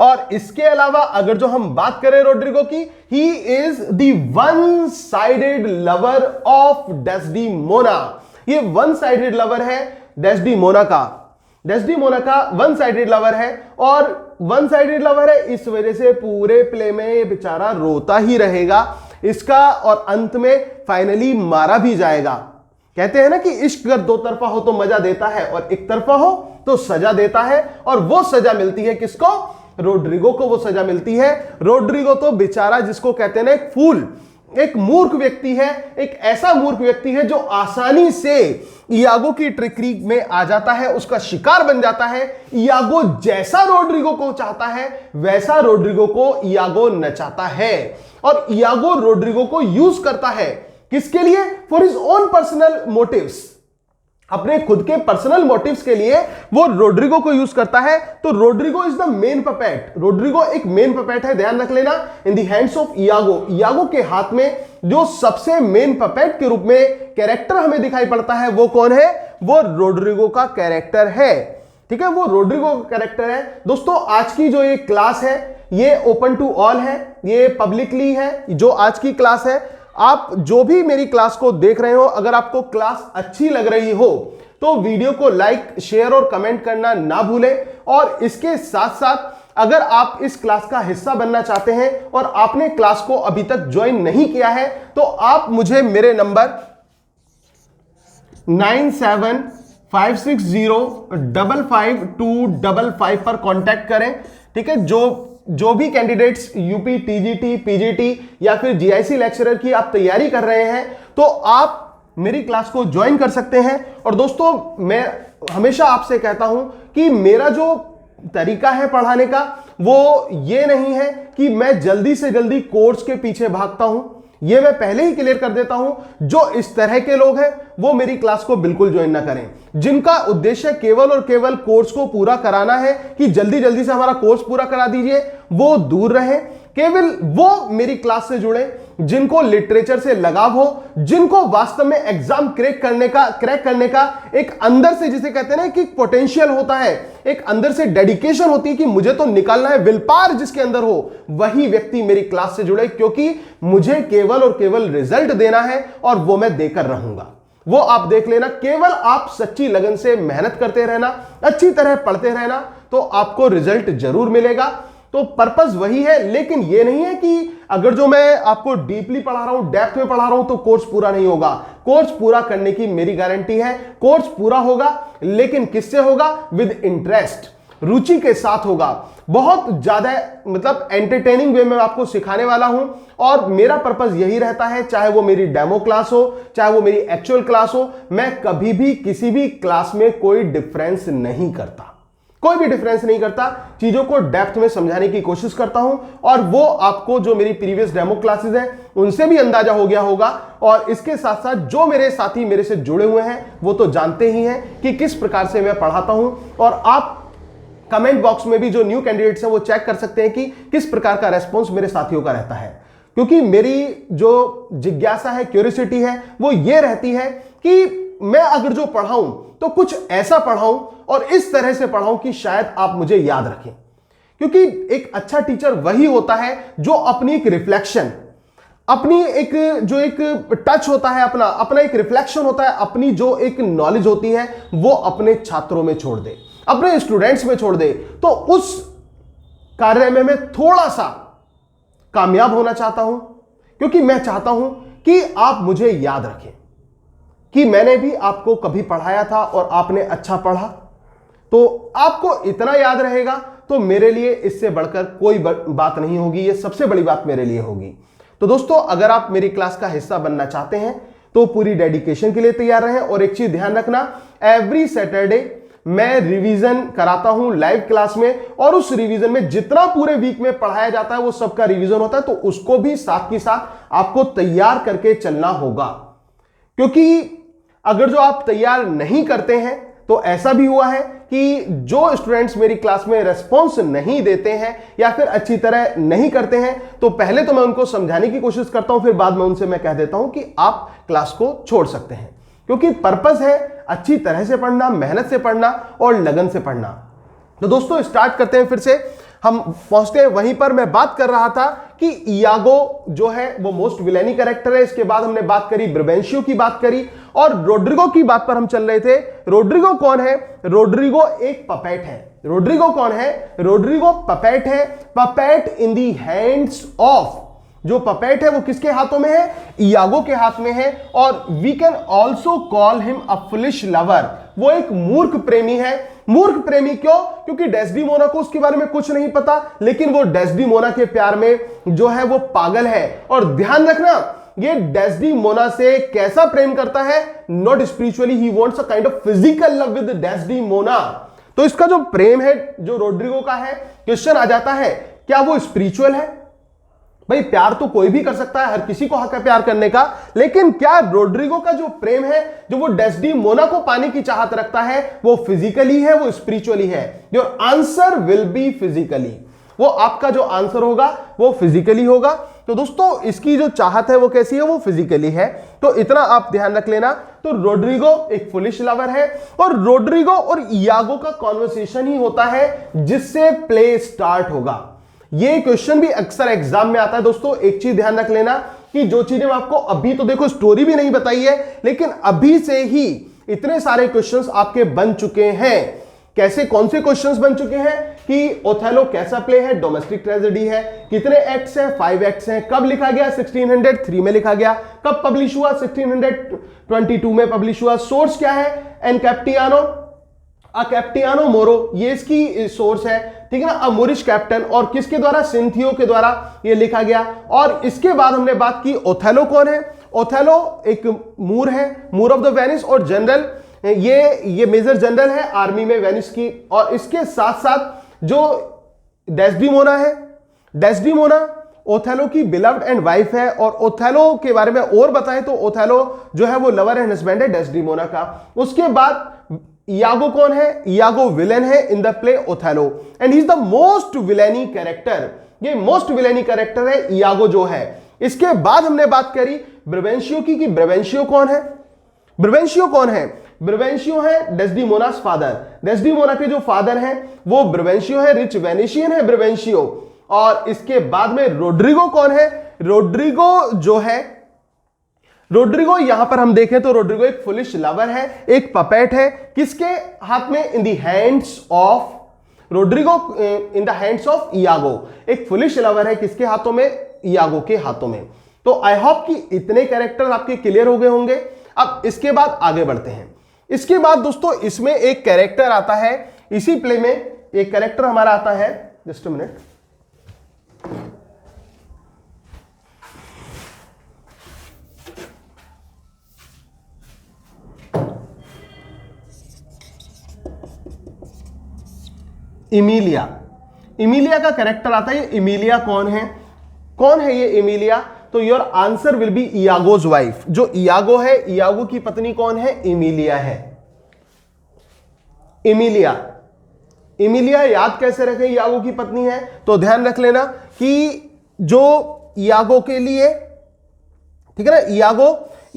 और इसके अलावा अगर जो हम बात करें रोड्रिगो की, he is the one sided lover of Desdemona. ये वन साइडेड लवर है डेस्डीमोना का। डेस्डीमोना का वन साइडेड लवर है, और वन साइडेड लवर है इस वजह से पूरे प्ले में ये बेचारा रोता ही रहेगा इसका, और अंत में फाइनली मारा भी जाएगा। कहते हैं ना कि इश्क अगर दो तरफा हो तो मजा देता है, और एक तरफा हो तो सजा देता है, और वो सजा मिलती है किसको? रोड्रिगो को वो सजा मिलती है। रोड्रिगो तो बेचारा जिसको कहते हैं ना एक फूल, एक मूर्ख व्यक्ति है, एक ऐसा मूर्ख व्यक्ति है जो आसानी से इयागो की ट्रिकरी में आ जाता है, उसका शिकार बन जाता है। इयागो जैसा रोड्रिगो को चाहता है वैसा रोड्रिगो को इयागो नचाता है, और इयागो रोड्रिगो को यूज करता है किसके लिए? For his own personal motives, अपने खुद के पर्सनल मोटिव्स के लिए वो रोड्रिगो को यूज करता है। तो Roderigo is the main puppet. Roderigo एक मेन पपेट है, ध्यान रख लेना, in the hands of Iago. Iago के हाथ में जो सबसे मेन पपेट के रूप में कैरेक्टर हमें दिखाई पड़ता है वो कौन है? वो रोड्रिगो का कैरेक्टर है। ठीक है, वो रोड्रिगो का कैरेक्टर है। दोस्तों आज की जो ये क्लास है ये ओपन टू ऑल है, ये पब्लिकली है जो आज की क्लास है। आप जो भी मेरी क्लास को देख रहे हो, अगर आपको क्लास अच्छी लग रही हो तो वीडियो को लाइक, शेयर और कमेंट करना ना भूलें। और इसके साथ साथ अगर आप इस क्लास का हिस्सा बनना चाहते हैं और आपने क्लास को अभी तक ज्वाइन नहीं किया है तो आप मुझे मेरे नंबर 9756055255 पर कांटेक्ट करें। ठीक है, जो भी कैंडिडेट्स यूपी, टीजीटी, पीजीटी या फिर जीआईसी लेक्चरर की आप तैयारी कर रहे हैं तो आप मेरी क्लास को ज्वाइन कर सकते हैं। और दोस्तों मैं हमेशा आपसे कहता हूं कि मेरा जो तरीका है पढ़ाने का वो ये नहीं है कि मैं जल्दी से जल्दी कोर्स के पीछे भागता हूं, ये मैं पहले ही क्लियर कर देता हूं। जो इस तरह के लोग हैं वो मेरी क्लास को बिल्कुल ज्वाइन ना करें, जिनका उद्देश्य केवल और केवल कोर्स को पूरा कराना है कि जल्दी जल्दी से हमारा कोर्स पूरा करा दीजिए, वो दूर रहें। केवल वो मेरी क्लास से जुड़े जिनको लिटरेचर से लगाव हो, जिनको वास्तव में एग्जाम क्रैक करने का एक अंदर से, जिसे कहते हैं ना कि पोटेंशियल होता है, एक अंदर से डेडिकेशन होती है कि मुझे तो निकालना है, विल पावर जिसके अंदर हो, वही व्यक्ति मेरी क्लास से जुड़े, क्योंकि मुझे केवल और केवल रिजल्ट देना है और वो मैं देकर रहूंगा। वो आप देख लेना, केवल आप सच्ची लगन से मेहनत करते रहना, अच्छी तरह पढ़ते रहना, तो आपको रिजल्ट जरूर मिलेगा। तो पर्पस वही है, लेकिन ये नहीं है कि अगर जो मैं आपको डीपली पढ़ा रहा हूं, डेप्थ में पढ़ा रहा हूं तो कोर्स पूरा नहीं होगा। कोर्स पूरा करने की मेरी गारंटी है। कोर्स पूरा होगा, लेकिन किससे होगा? विद इंटरेस्ट, रुचि के साथ होगा। बहुत ज्यादा मतलब एंटरटेनिंग वे में आपको सिखाने वाला हूं, और मेरा पर्पस यही रहता है, चाहे वो मेरी डेमो क्लास हो, चाहे वो मेरी एक्चुअल क्लास हो, मैं कभी भी किसी भी क्लास में कोई डिफरेंस नहीं करता, कोई भी डिफरेंस नहीं करता। चीजों को डेप्थ में समझाने की कोशिश करता हूं, और वो आपको जो मेरी प्रीवियस डेमो क्लासेस हैं उनसे भी अंदाजा हो गया होगा। और इसके साथ साथ जो मेरे साथी मेरे से जुड़े हुए हैं वो तो जानते ही हैं कि किस प्रकार से मैं पढ़ाता हूं। और आप कमेंट बॉक्स में भी जो न्यू कैंडिडेट्स हैं वो चेक कर सकते हैं कि किस प्रकार का रेस्पॉन्स मेरे साथियों का रहता है, क्योंकि मेरी जो जिज्ञासा है, क्यूरियोसिटी है, वो ये रहती है कि मैं अगर जो पढ़ाऊं तो कुछ ऐसा पढ़ाऊं और इस तरह से पढ़ाऊं कि शायद आप मुझे याद रखें। क्योंकि एक अच्छा टीचर वही होता है जो अपनी एक रिफ्लेक्शन, अपनी एक जो एक टच होता है, अपना एक रिफ्लेक्शन होता है, अपनी जो एक नॉलेज होती है वो अपने छात्रों में छोड़ दे, अपने स्टूडेंट्स में छोड़ दे। तो उस कार्य में मैं थोड़ा सा कामयाब होना चाहता हूं, क्योंकि मैं चाहता हूं कि आप मुझे याद रखें कि मैंने भी आपको कभी पढ़ाया था और आपने अच्छा पढ़ा, तो आपको इतना याद रहेगा तो मेरे लिए इससे बढ़कर कोई बात नहीं होगी। ये सबसे बड़ी बात मेरे लिए होगी। तो दोस्तों अगर आप मेरी क्लास का हिस्सा बनना चाहते हैं तो पूरी डेडिकेशन के लिए तैयार रहें। और एक चीज ध्यान रखना, एवरी सैटरडे मैं रिवीजन कराता हूं लाइव क्लास में, और उस रिवीजन में जितना पूरे वीक में पढ़ाया जाता है वो सबका रिवीजन होता है, तो उसको भी साथ के साथ आपको तैयार करके चलना होगा। क्योंकि अगर जो आप तैयार नहीं करते हैं तो ऐसा भी हुआ है कि जो स्टूडेंट्स मेरी क्लास में रेस्पॉन्स नहीं देते हैं या फिर अच्छी तरह नहीं करते हैं, तो पहले तो मैं उनको समझाने की कोशिश करता हूं, फिर बाद में उनसे मैं कह देता हूं कि आप क्लास को छोड़ सकते हैं। क्योंकि पर्पस है अच्छी तरह से पढ़ना, मेहनत से पढ़ना और लगन से पढ़ना। तो दोस्तों स्टार्ट करते हैं फिर से। हम पहुंचते हैं वहीं पर मैं बात कर रहा था कि इयागो जो है वो मोस्ट विलेनी कैरेक्टर है। इसके बाद हमने बात करी ब्रेवेंशियो की बात करी, और रोड्रिगो की बात पर हम चल रहे थे। रोड्रिगो कौन है? रोड्रिगो एक पपेट है। रोड्रिगो कौन है? रोड्रिगो पपेट है। Puppet in the hands of, जो पपेट है वो किसके हाथों में है? इयागो के हाथ में है। और we can also call him a foolish lover, वो एक मूर्ख प्रेमी है। मूर्ख प्रेमी क्यों? क्योंकि डेस्डीमोना को उसके बारे में कुछ नहीं पता, लेकिन वो डेस्डीमोना के प्यार में जो है वो पागल है। और ध्यान रखना, ये डेस्डीमोना से कैसा प्रेम करता है? Not spiritually, he wants a kind of physical love with Desdemona. तो इसका जो प्रेम है जो रोड्रिगो का है, क्वेश्चन आ जाता है क्या वो स्पिरिचुअल है? भाई प्यार तो कोई भी कर सकता है, हर किसी को हक है प्यार करने का, लेकिन क्या रोड्रिगो का जो प्रेम है, जो वो डेस्डीमोना को पाने की चाहत रखता है, वो फिजिकली है, वो स्पिरिचुअली है? Your answer will be physically. वो आपका जो आंसर होगा वो फिजिकली होगा। तो दोस्तों इसकी जो चाहत है वो कैसी है? वो फिजिकली है। तो इतना आप ध्यान रख लेना। तो रोड्रिगो एक फुलिश लवर है, और रोड्रिगो और इयागो का कॉन्वर्सेशन ही होता है जिससे प्ले स्टार्ट होगा। ये क्वेश्चन भी अक्सर एग्जाम में आता है। दोस्तों एक चीज ध्यान रख लेना कि जो चीजें मैं आपको अभी तो देखो स्टोरी भी नहीं बताई है, लेकिन अभी से ही इतने सारे क्वेश्चंस आपके बन चुके हैं। कैसे, कौन से क्वेश्चंस बन चुके हैं कि ओथेलो कैसा प्ले है, डोमेस्टिक ट्रेजेडी है, कितने एक्ट्स हैं, 5 एक्ट्स हैं, कब लिखा गया, 1603 में लिखा गया, कब पब्लिश हुआ, 1622 में पब्लिश हुआ, सोर्स क्या है, एनकैप्टियानो कैप्टियानो मोरो, ये इसकी सोर्स है, ठीक है ना, अ मोरिश कैप्टन, और किसके द्वारा? सिंथियो के द्वारा ये लिखा गया। और इसके बाद हमने बात की ओथेलो कौन है? ओथेलो एक मूर है, मूर ऑफ द वेनिस, और जनरल, ये मेजर जनरल है आर्मी में वेनिस की। और इसके साथ साथ जो डेस्डीमोना है, डेस्डीमोना ओथेलो की बिलव्ड एंड वाइफ है। और ओथेलो के बारे में और बताएं तो ओथेलो जो है वो लवर एंड हस्बैंड है डेस्डीमोना का। उसके बाद इयागो कौन है? इयागो विलेन है in the play Othello, and he is the most villainy character. ये मोस्ट विलेनी कैरेक्टर है इयागो जो है। इसके बाद हमने बात करी ब्रेवेंशियो की, कि ब्रेवेंशियो कौन है? ब्रेवेंशियो कौन है? ब्रेवेंशियो है डेस्डीमोनास फादर। डेस्डीमोना के जो फादर हैं वो ब्रेवेंशियो है, रिच वेनिशियन है ब्रेवेंशियो। और इसके बाद में रोड्रिगो कौन है? रोड्रिगो जो है, रोड्रिगो यहां पर हम देखें तो रोड्रिगो एक फुलिश लवर है, एक पपेट है। किसके हाथ में? In the hands of Roderigo, in the hands of Iago. एक फुलिश लवर है, किसके हाथों में? इयागो के हाथों में। तो आई होप कि इतने कैरेक्टर आपके क्लियर हो गए होंगे। अब इसके बाद आगे बढ़ते हैं। इसके बाद दोस्तों इसमें एक कैरेक्टर आता है, इसी प्ले में एक कैरेक्टर हमारा आता है, just a minute, Imiliya. Imiliya का कैरेक्टर आता है। ये इमिलिया कौन है? कौन है ये इमिलिया? तो your answer will be Iago's wife. जो इयागो है, इयागो की पत्नी कौन है? इमिलिया है। इमिलिया, इमिलिया याद कैसे रखें? इयागो की पत्नी है। तो ध्यान रख लेना कि जो इयागो के लिए, ठीक है ना,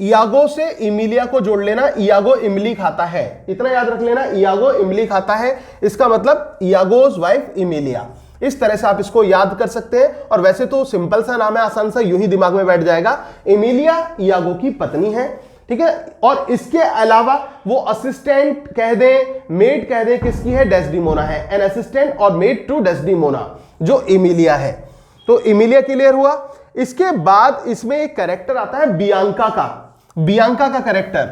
इयागो से इमिलिया को जोड़ लेना। इयागो इमली खाता है, इतना याद रख लेना, इयागो इमली खाता है, इसका मतलब इयागोज वाइफ इमिलिया। इस तरह से आप इसको याद कर सकते हैं। और वैसे तो सिंपल सा नाम है, आसान सा, यूं ही दिमाग में बैठ जाएगा। इमिलिया इयागो की पत्नी है, ठीक है। और इसके अलावा वो असिस्टेंट कह दें, मेड कह दें, किसकी है? डेस्डीमोना है। एन असिस्टेंट और मेड टू डेस्डीमोना, जो इमिलिया है। तो इमिलिया क्लियर हुआ। इसके बाद इसमें एक कैरेक्टर आता है बियांका का। बियांका का कैरेक्टर,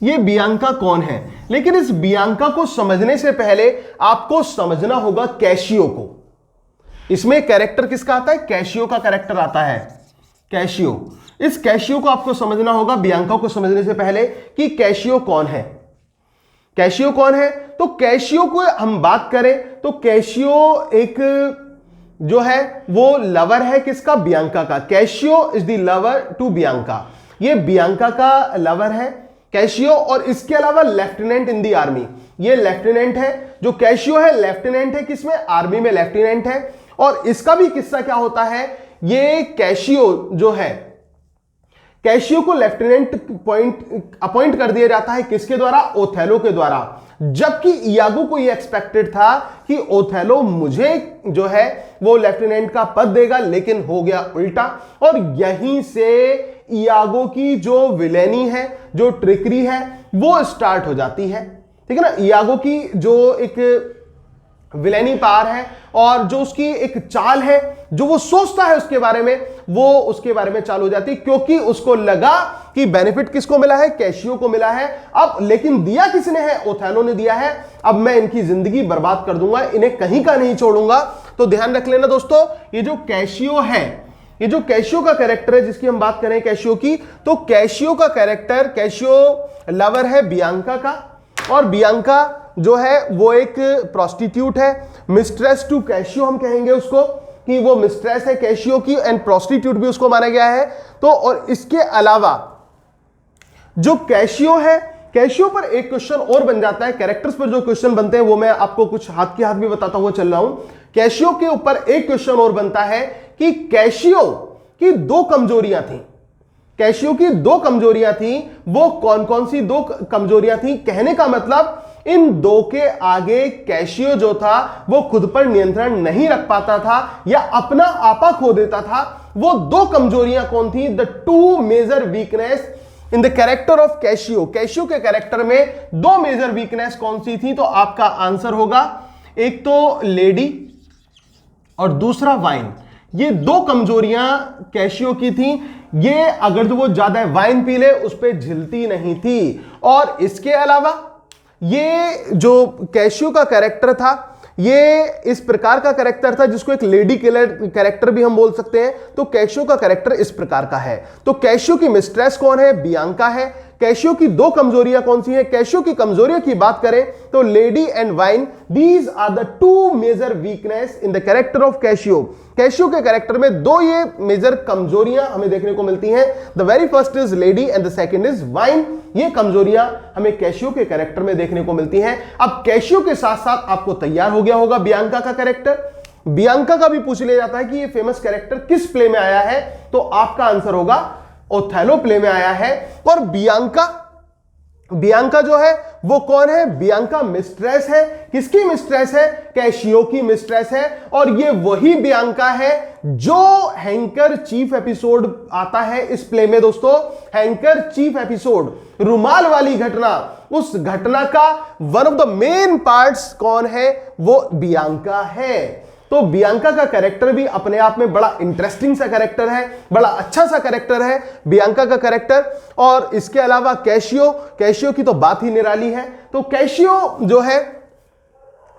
ये बियांका कौन है? लेकिन इस बियांका को समझने से पहले आपको समझना होगा कैशियो को। इसमें कैरेक्टर किसका आता है? कैशियो का कैरेक्टर आता है। कैशियो, इस कैशियो को आपको समझना होगा बियांका को समझने से पहले कि कैशियो कौन है। कैशियो कौन है? तो कैशियो को हम बात करें तो कैशियो एक जो है वो लवर है किसका? बियांका का। Cassio is the lover to Bianca. ये बियांका का लवर है कैशियो, और इसके अलावा लेफ्टिनेंट इन दी आर्मी। ये लेफ्टिनेंट है, जो कैशियो है लेफ्टिनेंट है किसमें? आर्मी में लेफ्टिनेंट है। और इसका भी किस्सा क्या होता है, ये कैशियो जो है, कैशियो को लेफ्टिनेंट अपॉइंट कर दिया जाता है किसके द्वारा? ओथेलो के द्वारा। जबकि इयागो को ये एक्सपेक्टेड था कि ओथेलो मुझे जो है वो लेफ्टिनेंट का पद देगा, लेकिन हो गया उल्टा। और यहीं से इयागो की जो विलेनी है, जो ट्रिकरी है, वो स्टार्ट हो जाती है। ठीक है ना? इयागो की जो एक विलेनी पार है और जो उसकी एक चाल है, जो वो सोचता है उसके बारे में, वो उसके बारे में चाल हो जाती है, क्योंकि उसको लगा कि बेनिफिट किसको मिला है? कैशियो को मिला है। अब लेकिन दिया किसने है? ओथेलो ने दिया है। अब मैं इनकी जिंदगी बर्बाद कर दूंगा, इन्हें कहीं का नहीं छोड़ूंगा। तो ध्यान रख लेना दोस्तों, ये जो कैशियो है, ये जो कैशियो का कैरेक्टर है जिसकी हम बात करें कैशियो की, तो कैशियो का कैरेक्टर, कैशियो लवर है बियांका का, और बियांका जो है वो एक प्रोस्टिट्यूट है, मिस्ट्रेस टू कैशियो हम कहेंगे उसको, कि वो मिस्ट्रेस है कैशियो की, एंड प्रोस्टिट्यूट भी उसको माना गया है। तो और इसके अलावा जो कैशियो है, कैशियो पर एक क्वेश्चन और बन जाता है, कैरेक्टर्स पर जो क्वेश्चन बनते हैं वो मैं आपको कुछ हाथ के हाथ भी बताता हुआ चल रहा हूं। कैशियो के ऊपर एक क्वेश्चन और बनता है कि कैशियो की दो कमजोरियां थी। कैशियो की दो कमजोरियां थी, वो कौन कौन सी दो कमजोरियां थी? कहने का मतलब इन दो के आगे कैशियो जो था वो खुद पर नियंत्रण नहीं रख पाता था या अपना आपा खो देता था। वो दो कमजोरियां कौन थी? The two major weakness in the character of Cassio. Cassio के कैरेक्टर में दो मेजर वीकनेस कौन सी थी? तो आपका आंसर होगा एक तो लेडी और दूसरा वाइन। ये दो कमजोरियां कैशियो की थी। ये अगर जो वो ज्यादा वाइन पी ले उस पर झिलती नहीं थी। और इसके अलावा ये जो कैशियो का कैरेक्टर था, ये इस प्रकार का कैरेक्टर था जिसको एक लेडी किलर कैरेक्टर भी हम बोल सकते हैं। तो कैशियो का कैरेक्टर इस प्रकार का है। तो कैशियो की मिस्ट्रेस कौन है? बियांका है। कैशियो की दो कमजोरियां कौन सी हैं? कैशियो की कमजोरियों की बात करें तो lady and wine, these are the two major weakness in the character of Cassio. Cassio के कैरेक्टर में दो ये मेजर कमजोरियां हमें देखने को मिलती हैं। The very first is lady and the second is wine. ये कमजोरियां हमें कैशियो के कैरेक्टर में देखने को मिलती हैं। अब कैशियो के साथ साथ आपको तैयार हो गया होगा बियांका का कैरेक्टर। बियांका का भी पूछ लिया जाता है कि ये फेमस कैरेक्टर किस प्ले में आया है, तो आपका आंसर होगा ओथेलो प्ले में आया है। और बियांका जो है वो कौन है? बियांका मिस्ट्रेस है। किसकी मिस्ट्रेस है? कैशियो की मिस्ट्रेस है। और ये वही बियांका है जो हैंकर चीफ एपिसोड आता है इस प्ले में दोस्तों। हैंकर चीफ एपिसोड, रुमाल वाली घटना, उस घटना का one of the main parts कौन है? वो बियांका है। तो बियांका का कैरेक्टर भी अपने आप में बड़ा इंटरेस्टिंग सा कैरेक्टर है, बड़ा अच्छा सा कैरेक्टर है बियांका का कैरेक्टर। और इसके अलावा कैशियो की तो बात ही निराली है। तो कैशियो जो है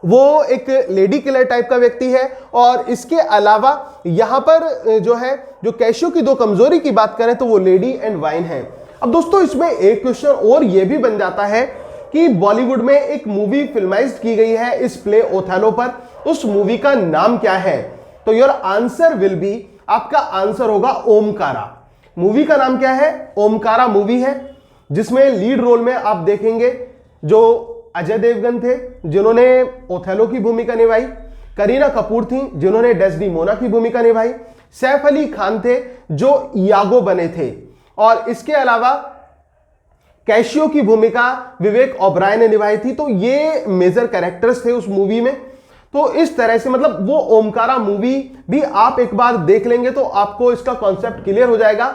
वो एक लेडी किलर टाइप का व्यक्ति है। और इसके अलावा यहां पर जो है, जो कैशियो की दो कमजोरी की बात करें तो वो लेडी एंड वाइन है। अब दोस्तों इसमें एक क्वेश्चन और ये भी बन जाता है कि बॉलीवुड में एक मूवी फिल्माइज्ड की गई है इस प्ले ओथेलो पर, उस मूवी का नाम क्या है? तो योर आंसर विल बी, आपका आंसर होगा ओमकारा। मूवी का नाम क्या है? ओमकारा मूवी है, जिसमें लीड रोल में आप देखेंगे जो अजय देवगन थे जिन्होंने ओथेलो की भूमिका निभाई, करीना कपूर थी जिन्होंने डेस्डेमोना की भूमिका निभाई, सैफ अली खान थे जो इयागो बने थे, और इसके अलावा कैशियो की भूमिका विवेक ओबराय ने निभाई थी। तो ये मेजर कैरेक्टर्स थे उस मूवी में। तो इस तरह से मतलब वो ओमकारा मूवी भी आप एक बार देख लेंगे तो आपको इसका कॉन्सेप्ट क्लियर हो जाएगा।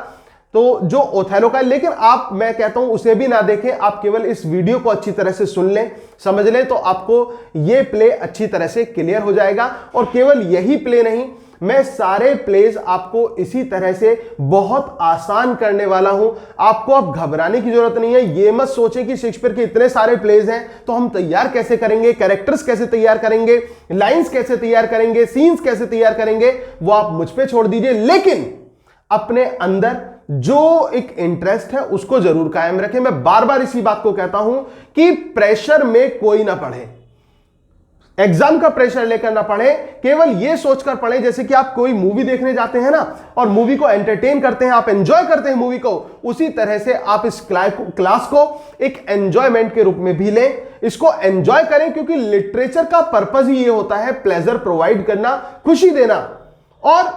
तो जो ओथेलो का है, लेकिन आप, मैं कहता हूं उसे भी ना देखें, आप केवल इस वीडियो को अच्छी तरह से सुन लें, समझ लें, तो आपको ये प्ले अच्छी तरह से क्लियर हो जाएगा। और केवल यही प्ले नहीं, मैं सारे प्लेज आपको इसी तरह से बहुत आसान करने वाला हूं। आपको अब घबराने की जरूरत नहीं है। ये मत सोचें कि शेक्सपियर के इतने सारे प्लेज हैं तो हम तैयार कैसे करेंगे, कैरेक्टर्स कैसे तैयार करेंगे, लाइंस कैसे तैयार करेंगे, सीन्स कैसे तैयार करेंगे, वो आप मुझ पे छोड़ दीजिए। लेकिन अपने अंदर जो एक इंटरेस्ट है उसको जरूर कायम रखें। मैं बार बार इसी बात को कहता हूं कि प्रेशर में कोई ना पढ़े, एग्जाम का प्रेशर लेकर ना पढ़े, केवल यह सोचकर पढ़े जैसे कि आप कोई मूवी देखने जाते हैं ना और मूवी को एंटरटेन करते हैं, आप एंजॉय करते हैं मूवी को, उसी तरह से आप इस क्लास को एक एंजॉयमेंट के रूप में भी लें, इसको एंजॉय करें, क्योंकि लिटरेचर का पर्पस ही ये होता है प्लेजर प्रोवाइड करना, खुशी देना। और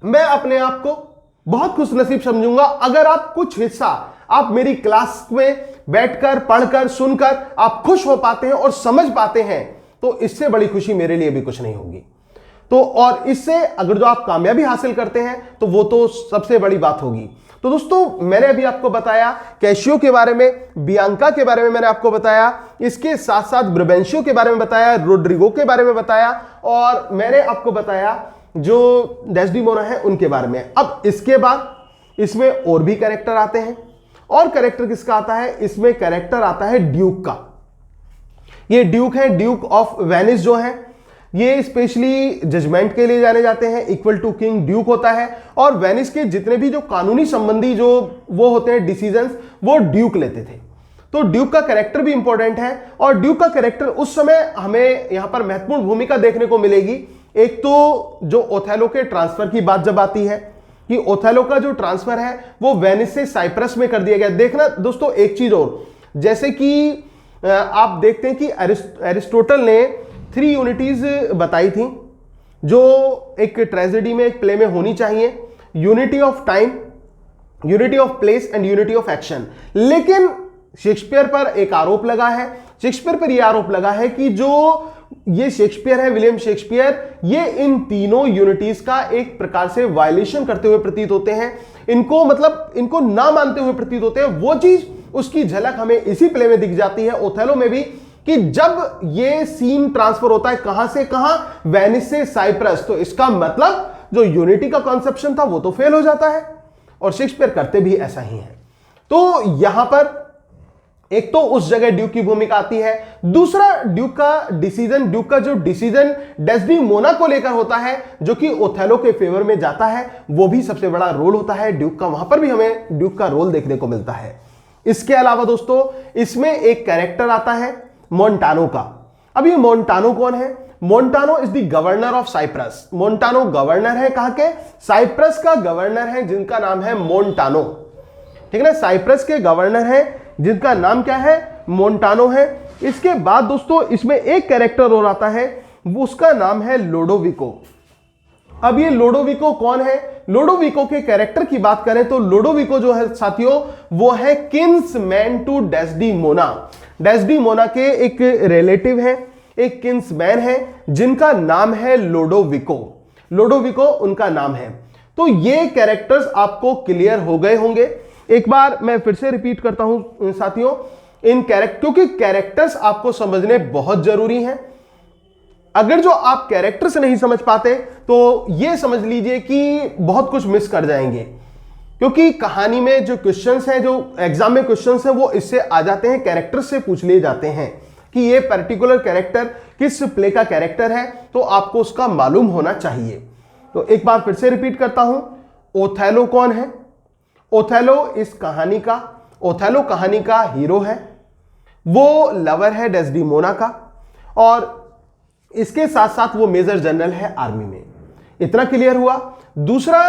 मैं अपने आप को बहुत खुशनसीब समझूंगा अगर आप कुछ हिस्सा आप मेरी क्लास में बैठकर, पढ़कर, सुनकर आप खुश हो पाते हैं और समझ पाते हैं, तो इससे बड़ी खुशी मेरे लिए भी कुछ नहीं होगी। तो और इससे अगर जो आप कामयाबी हासिल करते हैं तो वो तो सबसे बड़ी बात होगी। तो दोस्तों मैंने अभी आपको बताया कैशियो के बारे में, बियांका के बारे में मैंने आपको बताया, इसके साथ साथ ब्रबेंशियो के बारे में बताया, रोड्रिगो के बारे में बताया, और मैंने आपको बताया जो डेस्डिमोना है उनके बारे में। अब इसके बाद इसमें और भी कैरेक्टर आते हैं, और कैरेक्टर किसका आता है, इसमें कैरेक्टर आता है ड्यूक का। ये ड्यूक है, ड्यूक ऑफ वेनिस जो है, ये स्पेशली जजमेंट के लिए जाने जाते हैं, इक्वल टू किंग ड्यूक होता है, और वेनिस के जितने भी जो कानूनी संबंधी जो वो होते हैं डिसीजंस, वो ड्यूक लेते थे। तो ड्यूक का कैरेक्टर भी इंपॉर्टेंट है, और ड्यूक का कैरेक्टर उस समय हमें यहां पर महत्वपूर्ण भूमिका देखने को मिलेगी। एक तो जो ओथेलो के ट्रांसफर की बात जब आती है कि ओथेलो का जो ट्रांसफर है वो वेनिस से साइप्रस में कर दिया गया। देखना दोस्तों एक चीज और, जैसे कि आप देखते हैं कि एरिस्टोटल ने 3 यूनिटीज बताई थी जो एक ट्रेजेडी में, एक प्ले में होनी चाहिए, unity of time, unity of place and unity of action. लेकिन शेक्सपियर पर एक आरोप लगा है, शेक्सपियर पर यह आरोप लगा है कि जो ये शेक्सपियर है, विलियम शेक्सपियर, ये इन तीनों यूनिटीज का एक प्रकार से वायलेशन करते हुए प्रतीत होते हैं, इनको मतलब इनको ना मानते हुए प्रतीत होते हैं। वो चीज, उसकी झलक हमें इसी प्ले में दिख जाती है, ओथेलो में भी, कि जब ये सीन ट्रांसफर होता है कहां से कहां, वेनिस से साइप्रस, तो इसका मतलब जो यूनिटी का कॉन्सेप्शन था वो तो फेल हो जाता है, और शेक्सपियर करते भी ऐसा ही है। तो यहां पर एक तो उस जगह ड्यूक की भूमिका आती है, दूसरा ड्यूक का जो डिसीजन डेस्डिमोना को लेकर होता है जो कि ओथेलो के फेवर में जाता है, वो भी सबसे बड़ा रोल होता है ड्यूक का, वहां पर भी हमें ड्यूक का रोल देखने को मिलता है। इसके अलावा दोस्तों इसमें एक कैरेक्टर आता है मोंटानो का। अब ये मोंटानो कौन है? Montano is the governor of Cyprus. Montano governor है, कहां के? साइप्रस का गवर्नर है जिनका नाम है मोंटानो, ठीक है ना, साइप्रस के गवर्नर है जिनका नाम क्या है? मोंटानो है। इसके बाद दोस्तों इसमें एक कैरेक्टर और आता है, वो उसका नाम है लोडोविको। अब ये लोडोविको कौन है? लोडोविको के कैरेक्टर की बात करें तो लोडोविको जो है साथियों, वो है किन्समैन टू डेस्डिमोना। डेस्डिमोना के एक रिलेटिव है, एक किन्समैन है जिनका नाम है लोडोविको। लोडोविको उनका नाम है। तो ये कैरेक्टर्स आपको क्लियर हो गए होंगे। एक बार मैं फिर से रिपीट करता हूं साथियों, क्योंकि कैरेक्टर्स आपको समझने बहुत जरूरी हैं। अगर जो आप कैरेक्टर्स नहीं समझ पाते तो ये समझ लीजिए कि बहुत कुछ मिस कर जाएंगे, क्योंकि कहानी में जो क्वेश्चंस हैं, जो एग्जाम में क्वेश्चंस हैं, वो इससे आ जाते हैं, कैरेक्टर्स से पूछ लिए जाते हैं कि ये पर्टिकुलर कैरेक्टर किस प्ले का कैरेक्टर है, तो आपको उसका मालूम होना चाहिए। तो एक बार फिर से रिपीट करता हूं, ओथेलो कौन है? ओथेलो ओथेलो कहानी का हीरो है, वो लवर है डेस्डिमोना का, और इसके साथ साथ वो मेजर जनरल है आर्मी में। इतना क्लियर हुआ। दूसरा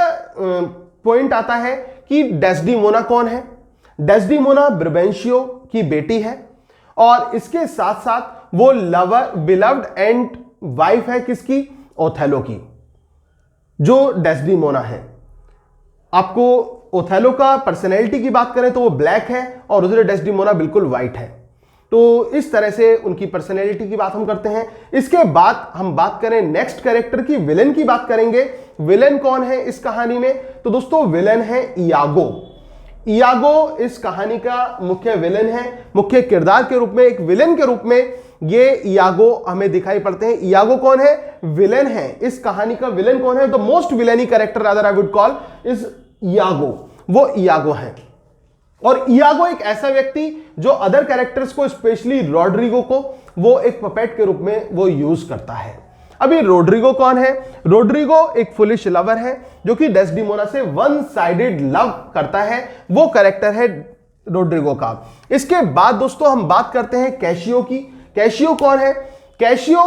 पॉइंट आता है कि डेस्डिमोना कौन है? डेस्डिमोना ब्रबेंशियो की बेटी है, और इसके साथ साथ वो लवर, बिलव्ड एंड वाइफ है किसकी? ओथेलो की, जो डेस्डिमोना है। आपको ओथेलो का पर्सनैलिटी की बात करें तो वो ब्लैक है, और उधर डेस्डिमोना बिल्कुल व्हाइट है। तो इस तरह से उनकी पर्सनैलिटी की बात हम करते हैं। इसके बाद हम बात करें नेक्स्ट कैरेक्टर की, विलेन की बात करेंगे। विलेन कौन है इस कहानी में? तो दोस्तों विलेन है इयागो। इयागो इस कहानी का मुख्य विलेन है, मुख्य किरदार के रूप में, एक विलेन के रूप में ये इयागो हमें दिखाई पड़ते हैं। इयागो कौन है? विलेन है। इस कहानी का विलेन कौन है? The most villainy character rather I would call is Iago, वो इयागो है। और इयागो एक ऐसा व्यक्ति जो अदर कैरेक्टर्स को, स्पेशली रोड्रिगो को, वो एक पपेट के रूप में वो यूज करता है। अभी रोड्रिगो कौन है? रोड्रिगो एक फुलिश लवर है जो कि डेस्डिमोना से वन साइडेड लव करता है, वो कैरेक्टर है रोड्रिगो का। इसके बाद दोस्तों हम बात करते हैं कैशियो की। कैशियो कौन है? कैशियो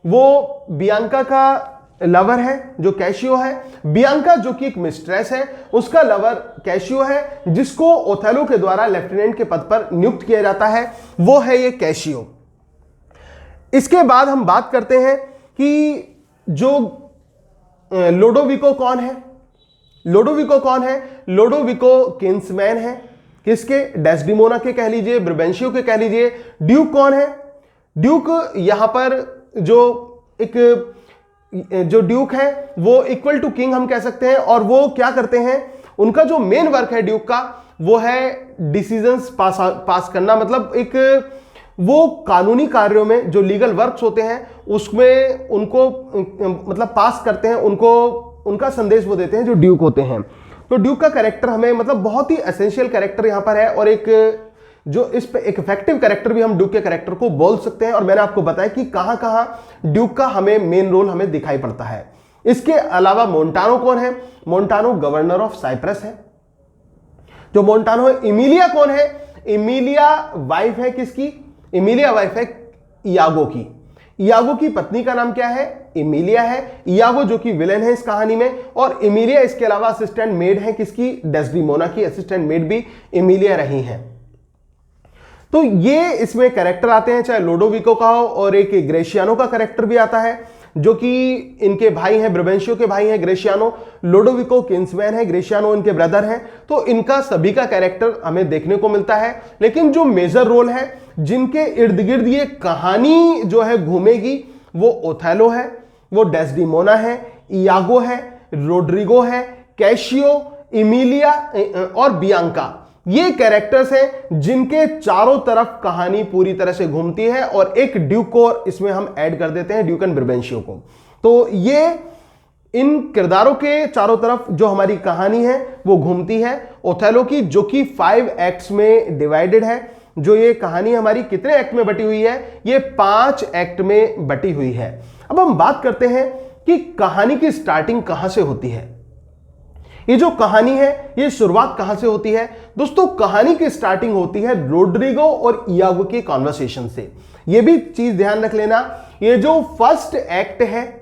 वो बियांका का लवर है जो कैशियो है। बियांका जो कि एक मिस्ट्रेस है, उसका लवर कैशियो है, जिसको ओथेलो के द्वारा लेफ्टिनेंट के पद पर नियुक्त किया जाता है, वो है ये कैशियो। इसके बाद हम बात करते हैं कि जो लोडोविको कौन है? लोडोविको कौन है? लोडोविको किंग्समैन है, किसके? डेस्डिमोना के कह लीजिए, ब्रबेंशियो के कह लीजिए। ड्यूक कौन है? ड्यूक यहां पर जो ड्यूक है वो इक्वल टू किंग हम कह सकते हैं, और वो क्या करते हैं? उनका जो मेन वर्क है ड्यूक का वो है डिसीजंस पास करना, मतलब एक वो कानूनी कार्यों में जो लीगल वर्क्स होते हैं उसमें उनको मतलब पास करते हैं, उनका संदेश वो देते हैं जो ड्यूक होते हैं। तो ड्यूक का कैरेक्टर हमें मतलब बहुत ही एसेंशियल कैरेक्टर यहां पर है, और एक जो इस पे एक इफेक्टिव कैरेक्टर भी हम ड्यूक के कैरेक्टर को बोल सकते हैं। और मैंने आपको बताया कि कहां कहां ड्यूक का हमें मेन रोल हमें दिखाई पड़ता है। इसके अलावा मोन्टानो कौन है? मोन्टानो गवर्नर ऑफ साइप्रस है जो मोन्टानो है। इमिलिया कौन है? इमिलिया वाइफ है किसकी? इमिलिया वाइफ है इयागो की। इयागो की पत्नी का नाम क्या है? इमिलिया है। इयागो जो कि विलेन है इस कहानी में, और इमिलिया इसके अलावा असिस्टेंट मेड है किसकी? डेस्डिमोना की असिस्टेंट मेड भी इमिलिया रही है। तो ये इसमें कैरेक्टर आते हैं, चाहे लोडोविको का हो, और एक ग्रेशियानो का कैरेक्टर भी आता है जो कि इनके भाई हैं, ब्रबेंशियो के भाई हैं ग्रेशियानो। लोडोविको किंग्समैन है, ग्रेशियानो इनके ब्रदर हैं। तो इनका सभी का कैरेक्टर हमें देखने को मिलता है, लेकिन जो मेजर रोल है जिनके इर्द गिर्द ये कहानी जो है घूमेगी वो ओथेलो है, वो डेस्डिमोना है, इयागो है, रोड्रिगो है, कैशियो, इमिलिया और बियांका। ये कैरेक्टर्स हैं जिनके चारों तरफ कहानी पूरी तरह से घूमती है, और एक ड्यूक को इसमें हम ऐड कर देते हैं, ड्यूक एंड ब्रबेंशियो को। तो ये इन किरदारों के चारों तरफ जो हमारी कहानी है वो घूमती है ओथेलो की, जो कि 5 एक्ट्स में डिवाइडेड है। जो ये कहानी हमारी कितने एक्ट में बटी हुई है? ये 5 एक्ट में बटी हुई है। अब हम बात करते हैं कि कहानी की स्टार्टिंग कहां से होती है। ये जो कहानी है ये शुरुआत कहां से होती है? दोस्तों कहानी की स्टार्टिंग होती है रोड्रिगो और इयागो के कॉन्वर्सेशन से। ये भी चीज ध्यान रख लेना, ये जो फर्स्ट एक्ट है,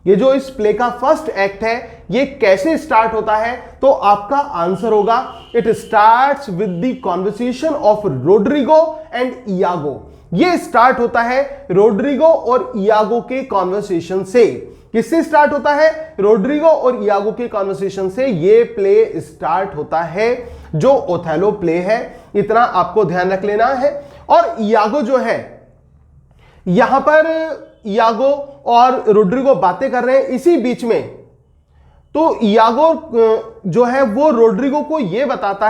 ये जो इस प्ले का फर्स्ट एक्ट है, ये कैसे स्टार्ट होता है? तो आपका आंसर होगा it starts with the conversation of Roderigo and Iago. ये स्टार्ट होता है रोड्रिगो और इयागो के कॉन्वर्सेशन से। किससे स्टार्ट होता है? रोड्रिगो और इयागो के कॉन्वर्सेशन से ये प्ले स्टार्ट होता है, जो ओथेलो प्ले है। इतना आपको ध्यान रख लेना है। और इयागो जो है, यहां पर इयागो और रोड्रिगो बातें कर रहे हैं, इसी बीच में तो इयागो जो है वो रोड्रिगो को यह बताता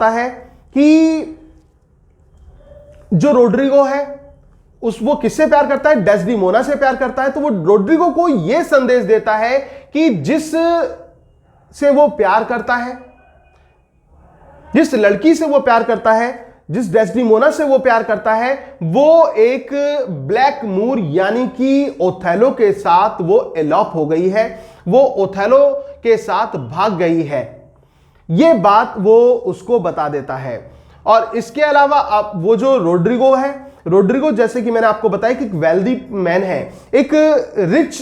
है कि जो रोड्रिगो है वो किससे प्यार करता है? डेस्डिमोना से प्यार करता है। तो वो रोड्रिगो को यह संदेश देता है कि जिस से वो प्यार करता है, जिस लड़की से वो प्यार करता है, जिस डेस्डिमोना से वो प्यार करता है, वो एक ब्लैक मूर यानी कि ओथेलो के साथ वो एलॉप हो गई है, वो ओथेलो के साथ भाग गई है। ये बात वो उसको बता देता है। और इसके अलावा आप वो जो रोड्रिगो है, रोड्रिगो जैसे कि मैंने आपको बताया कि एक वेल्दी मैन है, एक रिच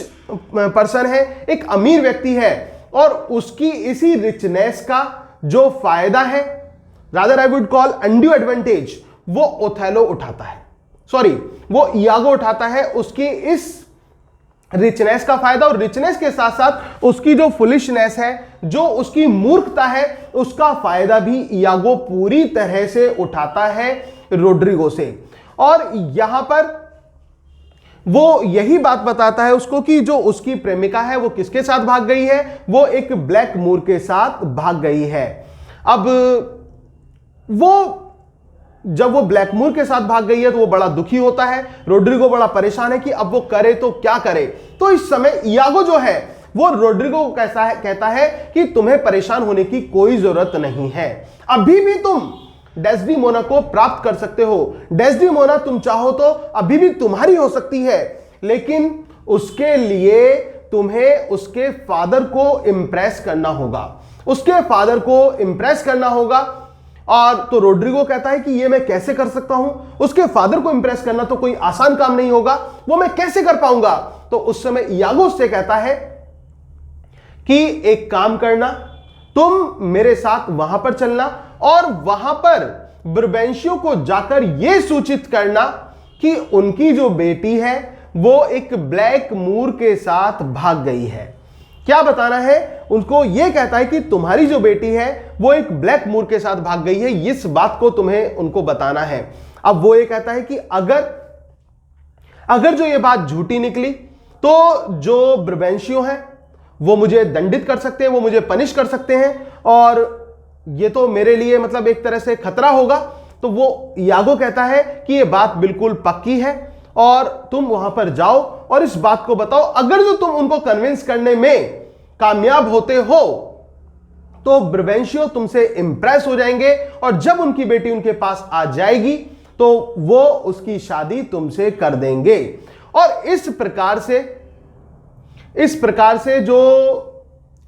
पर्सन है, एक अमीर व्यक्ति है, और उसकी इसी रिचनेस का जो फायदा है, rather I would call undue advantage, वो ओथेलो उठाता है, सॉरी वो इयागो उठाता है उसकी इस रिचनेस का फायदा। और रिचनेस के साथ साथ उसकी जो फुलिशनेस है, जो उसकी मूर्खता है, उसका फायदा भी इयागो पूरी तरह से उठाता है रोड्रिगो से। और यहां पर वो यही बात बताता है उसको कि जो उसकी प्रेमिका है वो किसके साथ भाग गई है? वो एक ब्लैक मूर के साथ भाग गई है। अब वो जब वो ब्लैक मूर के साथ भाग गई है तो वो बड़ा दुखी होता है, रोड्रिगो बड़ा परेशान है कि अब वो करे तो क्या करे। तो इस समय इयागो जो है वो रोड्रिगो को कहता है कि तुम्हें परेशान होने की कोई जरूरत नहीं है, अभी भी तुम डेस्डेमोना को प्राप्त कर सकते हो। डेस्डेमोना तुम चाहो तो अभी भी तुम्हारी हो सकती है, लेकिन उसके लिए तुम्हें उसके फादर को इंप्रेस करना होगा, उसके फादर को इंप्रेस करना होगा। और तो रोड्रिगो कहता है कि ये मैं कैसे कर सकता हूं, उसके फादर को इंप्रेस करना तो कोई आसान काम नहीं होगा, वो मैं कैसे कर पाऊंगा। तो उस समय इयागो उससे कहता है कि एक काम करना, तुम मेरे साथ वहां पर चलना और वहां पर ब्रबेंशियो को जाकर यह सूचित करना कि उनकी जो बेटी है वो एक ब्लैक मूर के साथ भाग गई है। क्या बताना है उनको? यह कहता है कि तुम्हारी जो बेटी है वो एक ब्लैक मूर के साथ भाग गई है, इस बात को तुम्हें उनको बताना है। अब वो ये कहता है कि अगर जो ये बात झूठी निकली तो जो ब्रबेंशियो है वो मुझे दंडित कर सकते हैं, वो मुझे पनिश कर सकते हैं, और ये तो मेरे लिए मतलब एक तरह से खतरा होगा। तो वो इयागो कहता है कि ये बात बिल्कुल पक्की है और तुम वहां पर जाओ और इस बात को बताओ। अगर जो तुम उनको कन्विंस करने में कामयाब होते हो तो ब्रबेंशियो तुमसे इंप्रेस हो जाएंगे और जब उनकी बेटी उनके पास आ जाएगी तो वो उसकी शादी तुमसे कर देंगे। और इस प्रकार से जो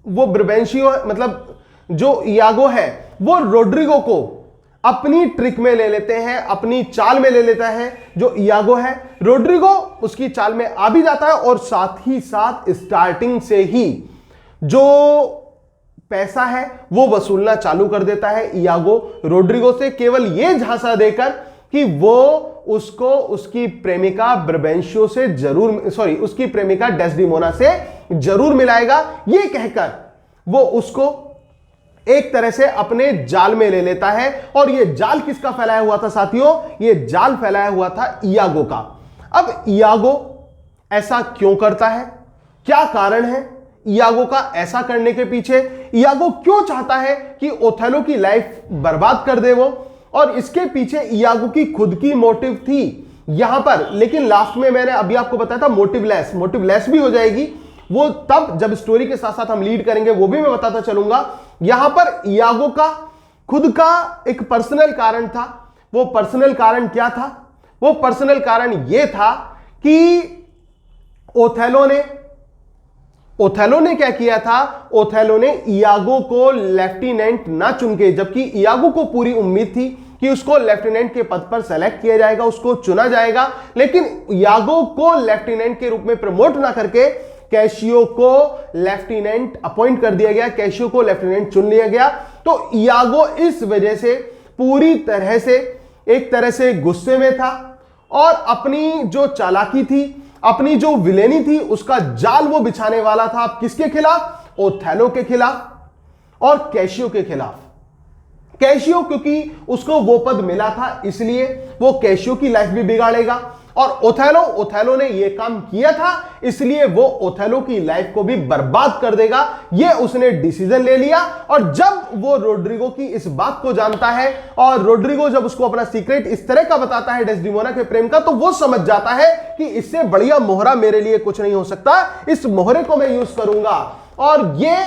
वो ब्रबेंशियो मतलब जो इयागो है वो रोड्रिगो को अपनी ट्रिक में ले लेते हैं, अपनी चाल में ले लेता है। जो इयागो है, रोड्रिगो उसकी चाल में आ भी जाता है और साथ ही साथ स्टार्टिंग से ही जो पैसा है वो वसूलना चालू कर देता है इयागो रोड्रिगो से, केवल यह झांसा देकर कि वो उसको उसकी प्रेमिका ब्रबेंशियो से उसकी प्रेमिका डेस्डेमोना से जरूर मिलाएगा। ये कहकर वो उसको एक तरह से अपने जाल में ले लेता है। और ये जाल किसका फैलाया हुआ था साथियों? ये जाल फैलाया हुआ था इयागो का। अब इयागो ऐसा क्यों करता है? क्या कारण है इयागो का ऐसा करने के पीछे? इयागो क्यों चाहता है कि ओथेलो की लाइफ बर्बाद कर दे वो? और इसके पीछे इयागो की खुद की मोटिव थी यहां पर, लेकिन लास्ट में मैंने अभी आपको बताया था मोटिवलेस भी हो जाएगी वो तब जब स्टोरी के साथ साथ हम लीड करेंगे, वो भी मैं बताता चलूंगा। यहां पर इयागो का खुद का एक पर्सनल कारण था। वो पर्सनल कारण क्या था? वो पर्सनल कारण यह था कि ओथेलो ने क्या किया था? ओथेलो ने इयागो को लेफ्टिनेंट ना चुन के, जबकि इयागो को पूरी उम्मीद थी कि उसको लेफ्टिनेंट के पद पर सेलेक्ट किया जाएगा, उसको चुना जाएगा, लेकिन इयागो को लेफ्टिनेंट के रूप में प्रमोट ना करके कैशियो को लेफ्टिनेंट अपॉइंट कर दिया गया, कैशियो को लेफ्टिनेंट चुन लिया गया। तो इयागो इस वजह से पूरी तरह से एक तरह से गुस्से में था और अपनी जो चालाकी थी, अपनी जो विलेनी थी, उसका जाल वो बिछाने वाला था। अब किसके खिलाफ? ओथेलो के खिलाफ और कैशियो के खिलाफ। कैशियो क्योंकि उसको वो पद मिला था इसलिए वो कैशियो की लाइफ भी बिगाड़ेगा, और ओथेलो ने ये काम किया था इसलिए वो ओथेलो की लाइफ को भी बर्बाद कर देगा। ये उसने डिसीजन ले लिया। और जब वो रोड्रिगो की इस बात को जानता है और रोड्रिगो जब उसको अपना सीक्रेट इस तरह का बताता है डेस्डेमोना के प्रेम का, तो वो समझ जाता है कि इससे बढ़िया मोहरा मेरे लिए कुछ नहीं हो सकता, इस मोहरे को मैं यूज करूंगा और ये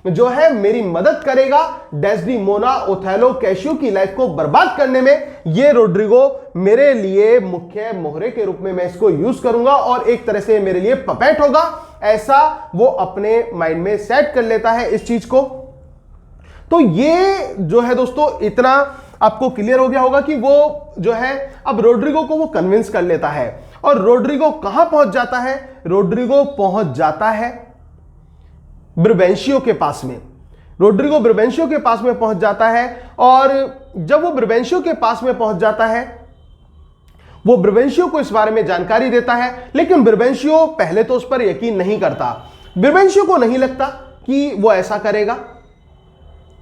जो है मेरी मदद करेगा डेस्डेमोना, ओथेलो, कैशियो की लाइफ को बर्बाद करने में। ये रोड्रिगो मेरे लिए मुख्य मोहरे के रूप में मैं इसको यूज करूंगा और एक तरह से मेरे लिए पपेट होगा, ऐसा वो अपने माइंड में सेट कर लेता है इस चीज को। तो ये जो है दोस्तों, इतना आपको क्लियर हो गया होगा कि वो जो है अब रोड्रिगो को वो कन्विंस कर लेता है। और रोड्रिगो कहां पहुंच जाता है? रोड्रिगो पहुंच जाता है ब्रबेंशियो के पास में। रोड्रिगो ब्रबेंशियो के पास में पहुंच जाता है और जब वो ब्रबेंशियो के पास में पहुंच जाता है, वो ब्रबेंशियो को इस बारे में जानकारी देता है, लेकिन ब्रबेंशियो पहले तो उस पर यकीन नहीं करता। ब्रबेंशियो को नहीं लगता कि वो ऐसा करेगा,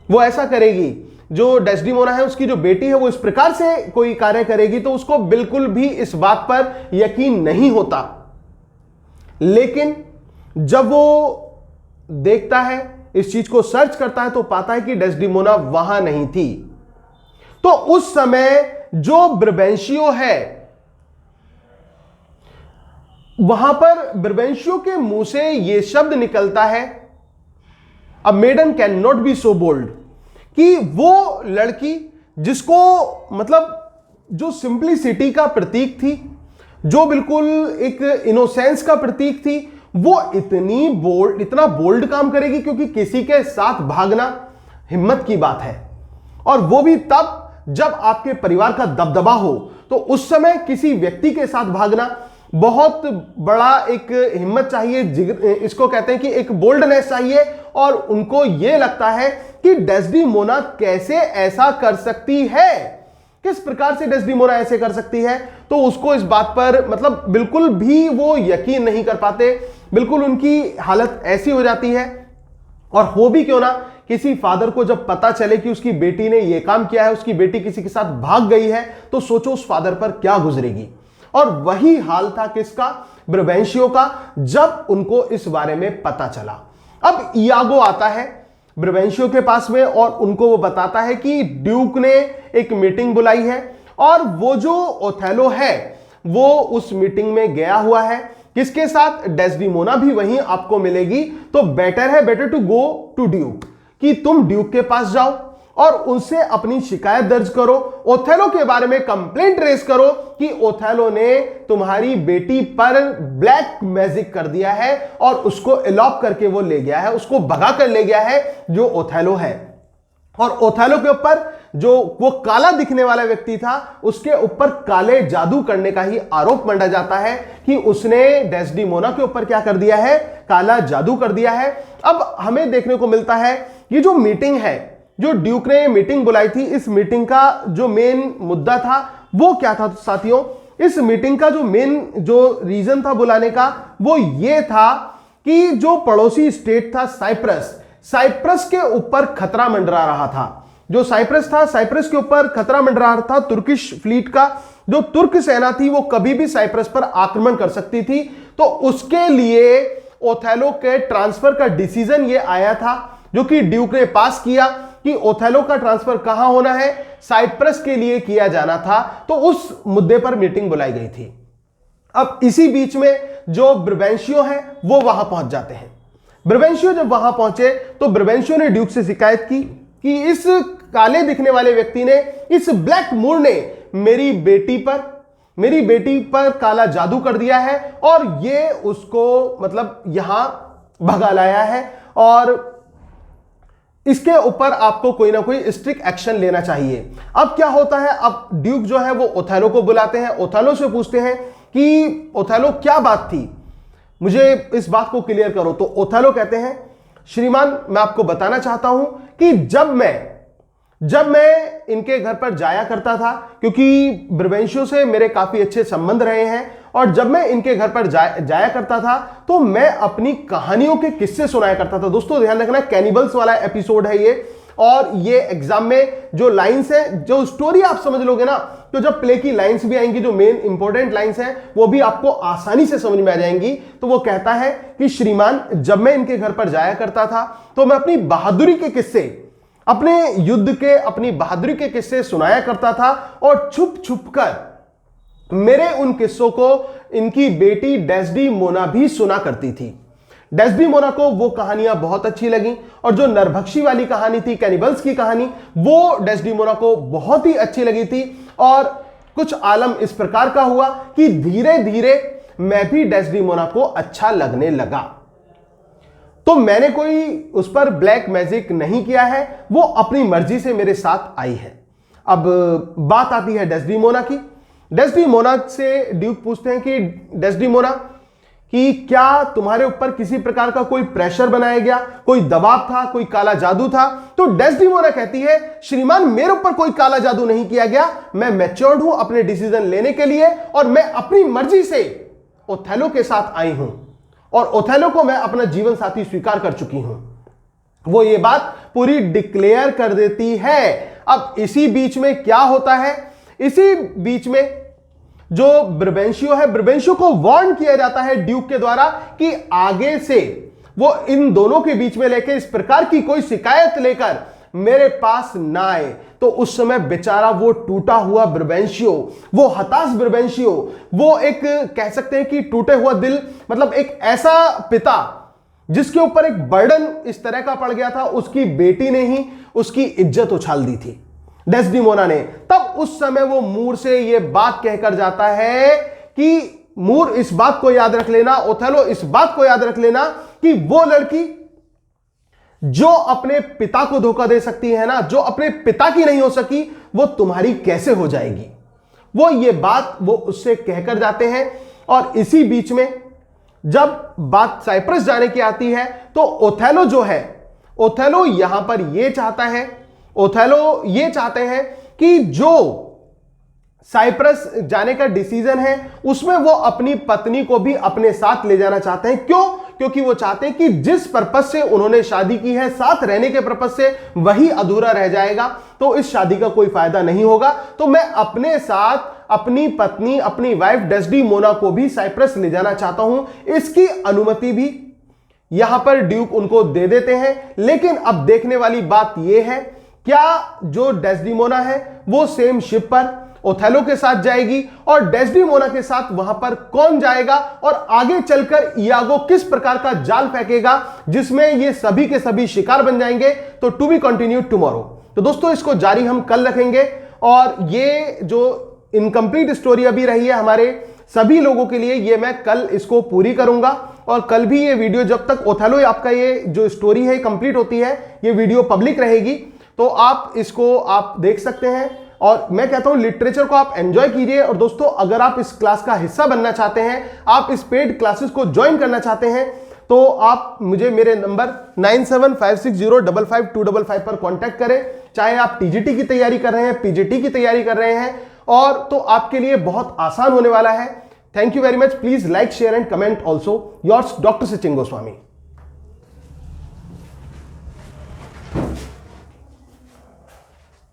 वो ऐसा करेगी। जो डेस्डेमोना है, उसकी जो बेटी है, वो इस प्रकार से कोई कार्य करेगी, तो उसको बिल्कुल भी इस बात पर यकीन नहीं होता। लेकिन जब वो देखता है, इस चीज को सर्च करता है, तो पाता है कि डेस्डेमोना वहां नहीं थी। तो उस समय जो ब्रबेंशियो है, वहां पर ब्रबेंशियो के मुंह से यह शब्द निकलता है, a maiden can not be so bold, कि वो लड़की जिसको मतलब जो सिंप्लिसिटी का प्रतीक थी, जो बिल्कुल एक इनोसेंस का प्रतीक थी, वो इतना बोल्ड काम करेगी, क्योंकि किसी के साथ भागना हिम्मत की बात है, और वो भी तब जब आपके परिवार का दबदबा हो। तो उस समय किसी व्यक्ति के साथ भागना बहुत बड़ा एक हिम्मत चाहिए, इसको कहते हैं कि एक बोल्डनेस चाहिए। और उनको यह लगता है कि डेस्डेमोना कैसे ऐसा कर सकती है, किस प्रकार से डेस्डेमोना ऐसे कर सकती है। तो उसको इस बात पर मतलब बिल्कुल भी वो यकीन नहीं कर पाते, बिल्कुल उनकी हालत ऐसी हो जाती है। और हो भी क्यों ना, किसी फादर को जब पता चले कि उसकी बेटी ने यह काम किया है, उसकी बेटी किसी के साथ भाग गई है, तो सोचो उस फादर पर क्या गुजरेगी। और वही हाल था किसका, ब्रबेंशियो का, जब उनको इस बारे में पता चला। अब इयागो आता है ब्रबेंशियो के पास में और उनको वो बताता है कि ड्यूक ने एक मीटिंग बुलाई है और वो जो ओथेलो है वो उस मीटिंग में गया हुआ है, किसके साथ, डेस्डेमोना भी वहीं आपको मिलेगी। तो better to go to Duke, कि तुम ड्यूक के पास जाओ और उनसे अपनी शिकायत दर्ज करो, ओथेलो के बारे में कंप्लेंट रेज करो कि ओथेलो ने तुम्हारी बेटी पर ब्लैक मैजिक कर दिया है और उसको एलॉप करके वो ले गया है, उसको भगा कर ले गया है जो ओथेलो है। और ओथेलो के ऊपर जो वो काला दिखने वाला व्यक्ति था, उसके ऊपर काले जादू करने का ही आरोप मंडा जाता है कि उसने डेस्डेमोना के ऊपर क्या कर दिया है, काला जादू कर दिया है। अब हमें देखने को मिलता है ये जो मीटिंग है, जो ड्यूक ने मीटिंग बुलाई थी, इस मीटिंग का जो मेन मुद्दा था वो क्या था साथियों, इस मीटिंग का जो मेन जो रीजन था बुलाने का, वो ये था कि जो पड़ोसी स्टेट था साइप्रस के ऊपर खतरा मंडरा रहा था। जो साइप्रस था, साइप्रस के ऊपर खतरा मंडरा रहा था तुर्किश फ्लीट का। जो तुर्क सेना थी वो कभी भी साइप्रस पर आक्रमण कर सकती थी। तो उसके लिए ओथेलो के ट्रांसफर का डिसीजन ये आया था, जो कि ड्यूक ने पास किया कि ओथेलो का ट्रांसफर कहां होना है, साइप्रस के लिए किया जाना था। तो उस मुद्दे पर मीटिंग बुलाई गई थी। अब इसी बीच में जो ब्रबेंशियो है वो वहां पहुंच जाते हैं। ब्रबेंशियो जब वहां पहुंचे तो ब्रबेंशियो ने ड्यूक से शिकायत की कि इस काले दिखने वाले व्यक्ति ने, इस ब्लैक मूर ने मेरी बेटी पर काला जादू कर दिया है और ये उसको मतलब यहां भगा लाया है और इसके ऊपर आपको कोई ना कोई स्ट्रिक्ट एक्शन लेना चाहिए। अब क्या होता है, अब ड्यूक जो है वो ओथेलो को बुलाते हैं, ओथेलो से पूछते हैं कि ओथेलो क्या बात थी, मुझे इस बात को क्लियर करो। तो ओथेलो कहते हैं, श्रीमान मैं आपको बताना चाहता हूं कि जब मैं इनके घर पर जाया करता था, क्योंकि ब्रबेंशियो से मेरे काफी अच्छे संबंध रहे हैं, और जब मैं इनके घर पर जाया करता था तो मैं अपनी कहानियों के किस्से सुनाया करता था। दोस्तों ध्यान रखना, कैनिबल्स वाला एपिसोड है ये, और ये एग्जाम में जो लाइंस है, जो स्टोरी आप समझ लोगे ना, तो जब प्ले की लाइंस भी आएंगी, जो मेन इंपॉर्टेंट लाइंस हैं वो भी आपको आसानी से समझ में आ जाएंगी। तो वो कहता है कि श्रीमान जब मैं इनके घर पर जाया करता था तो मैं अपनी बहादुरी के किस्से, अपने युद्ध के, अपनी बहादुरी के किस्से सुनाया करता था, और छुप छुप कर मेरे उन किस्सों को इनकी बेटी डेस्डेमोना भी सुना करती थी। डेस्डेमोना को वो कहानियां बहुत अच्छी लगी, और जो नरभक्षी वाली कहानी थी, कैनिबल्स की कहानी, वो डेस्डेमोना को बहुत ही अच्छी लगी थी। और कुछ आलम इस प्रकार का हुआ कि धीरे धीरे मैं भी डेस्डेमोना को अच्छा लगने लगा। तो मैंने कोई उस पर ब्लैक मैजिक नहीं किया है, वो अपनी मर्जी से मेरे साथ आई है। अब बात आती है डेस्डेमोना की। डेस्डेमोना से ड्यूक पूछते हैं कि डेस्डेमोना कि क्या तुम्हारे ऊपर किसी प्रकार का कोई प्रेशर बनाया गया, कोई दबाव था, कोई काला जादू था? तो डेस्डेमोना कहती है, श्रीमान मेरे ऊपर कोई काला जादू नहीं किया गया, मैं मैच्योर्ड हूं अपने डिसीजन लेने के लिए, और मैं अपनी मर्जी से ओथेलो के साथ आई हूं, और ओथेलो को मैं अपना जीवन साथी स्वीकार कर चुकी हूं। वो ये बात पूरी डिक्लेयर कर देती है। अब इसी बीच में क्या होता है, इसी बीच में जो ब्रबेंशियो है, ब्रबेंशियो को वार्न किया जाता है ड्यूक के द्वारा कि आगे से वो इन दोनों के बीच में लेकर इस प्रकार की कोई शिकायत लेकर मेरे पास ना आए। तो उस समय बेचारा वो टूटा हुआ ब्रबेंशियो, वो हताश ब्रबेंशियो, वो एक कह सकते हैं कि टूटे हुआ दिल, मतलब एक ऐसा पिता जिसके ऊपर एक बर्डन इस तरह का पड़ गया था, उसकी बेटी ने ही उसकी इज्जत उछाल दी थी। डेस्डिमोना ने। तब उस समय वो मूर से ये बात कहकर जाता है कि मूर इस बात को याद रख लेना, ओथेलो इस बात को याद रख लेना कि वो लड़की जो अपने पिता को धोखा दे सकती है ना, जो अपने पिता की नहीं हो सकी, वो तुम्हारी कैसे हो जाएगी। वो ये बात वो उससे कहकर जाते हैं। और इसी बीच में जब बात साइप्रस जाने की आती है तो ओथेलो जो है, ओथेलो यहां पर ये चाहता है, ओथेलो ये चाहते हैं कि जो साइप्रस जाने का डिसीजन है उसमें वो अपनी पत्नी को भी अपने साथ ले जाना चाहते हैं। क्यों? क्योंकि वो चाहते हैं कि जिस पर्पस से उन्होंने शादी की है, साथ रहने के पर्पस से, वही अधूरा रह जाएगा तो इस शादी का कोई फायदा नहीं होगा। तो मैं अपने साथ अपनी पत्नी, अपनी वाइफ डेस्डिमोना को भी साइप्रस ले जाना चाहता हूं। इसकी अनुमति भी यहां पर ड्यूक उनको दे देते हैं। लेकिन अब देखने वाली बात यह है, क्या जो डेस्डिमोना है वो सेम शिप पर ओथेलो के साथ जाएगी और डेस्डिमोना के साथ वहां पर कौन जाएगा और आगे चलकर इयागो किस प्रकार का जाल फेंकेगा जिसमें ये सभी के सभी शिकार बन जाएंगे। तो टू बी कंटिन्यूड टुमारो। तो दोस्तों इसको जारी हम कल रखेंगे और ये जो इनकम्प्लीट स्टोरी अभी रही है हमारे सभी लोगों के लिए, ये मैं कल इसको पूरी करूंगा। और कल भी ये वीडियो, जब तक ओथेलो आपका ये जो स्टोरी है कंप्लीट होती है, ये वीडियो पब्लिक रहेगी, तो आप इसको आप देख सकते हैं। और मैं कहता हूं लिटरेचर को आप एंजॉय कीजिए। और दोस्तों अगर आप इस क्लास का हिस्सा बनना चाहते हैं, आप इस पेड क्लासेस को ज्वाइन करना चाहते हैं, तो आप मुझे मेरे नंबर 9756055255 पर कांटेक्ट करें। चाहे आप टीजीटी की तैयारी कर रहे हैं, पीजीटी की तैयारी कर रहे हैं, और तो आपके लिए बहुत आसान होने वाला है। Thank you very much. Please like, share and comment also. Yours doctor Sachin Goswami.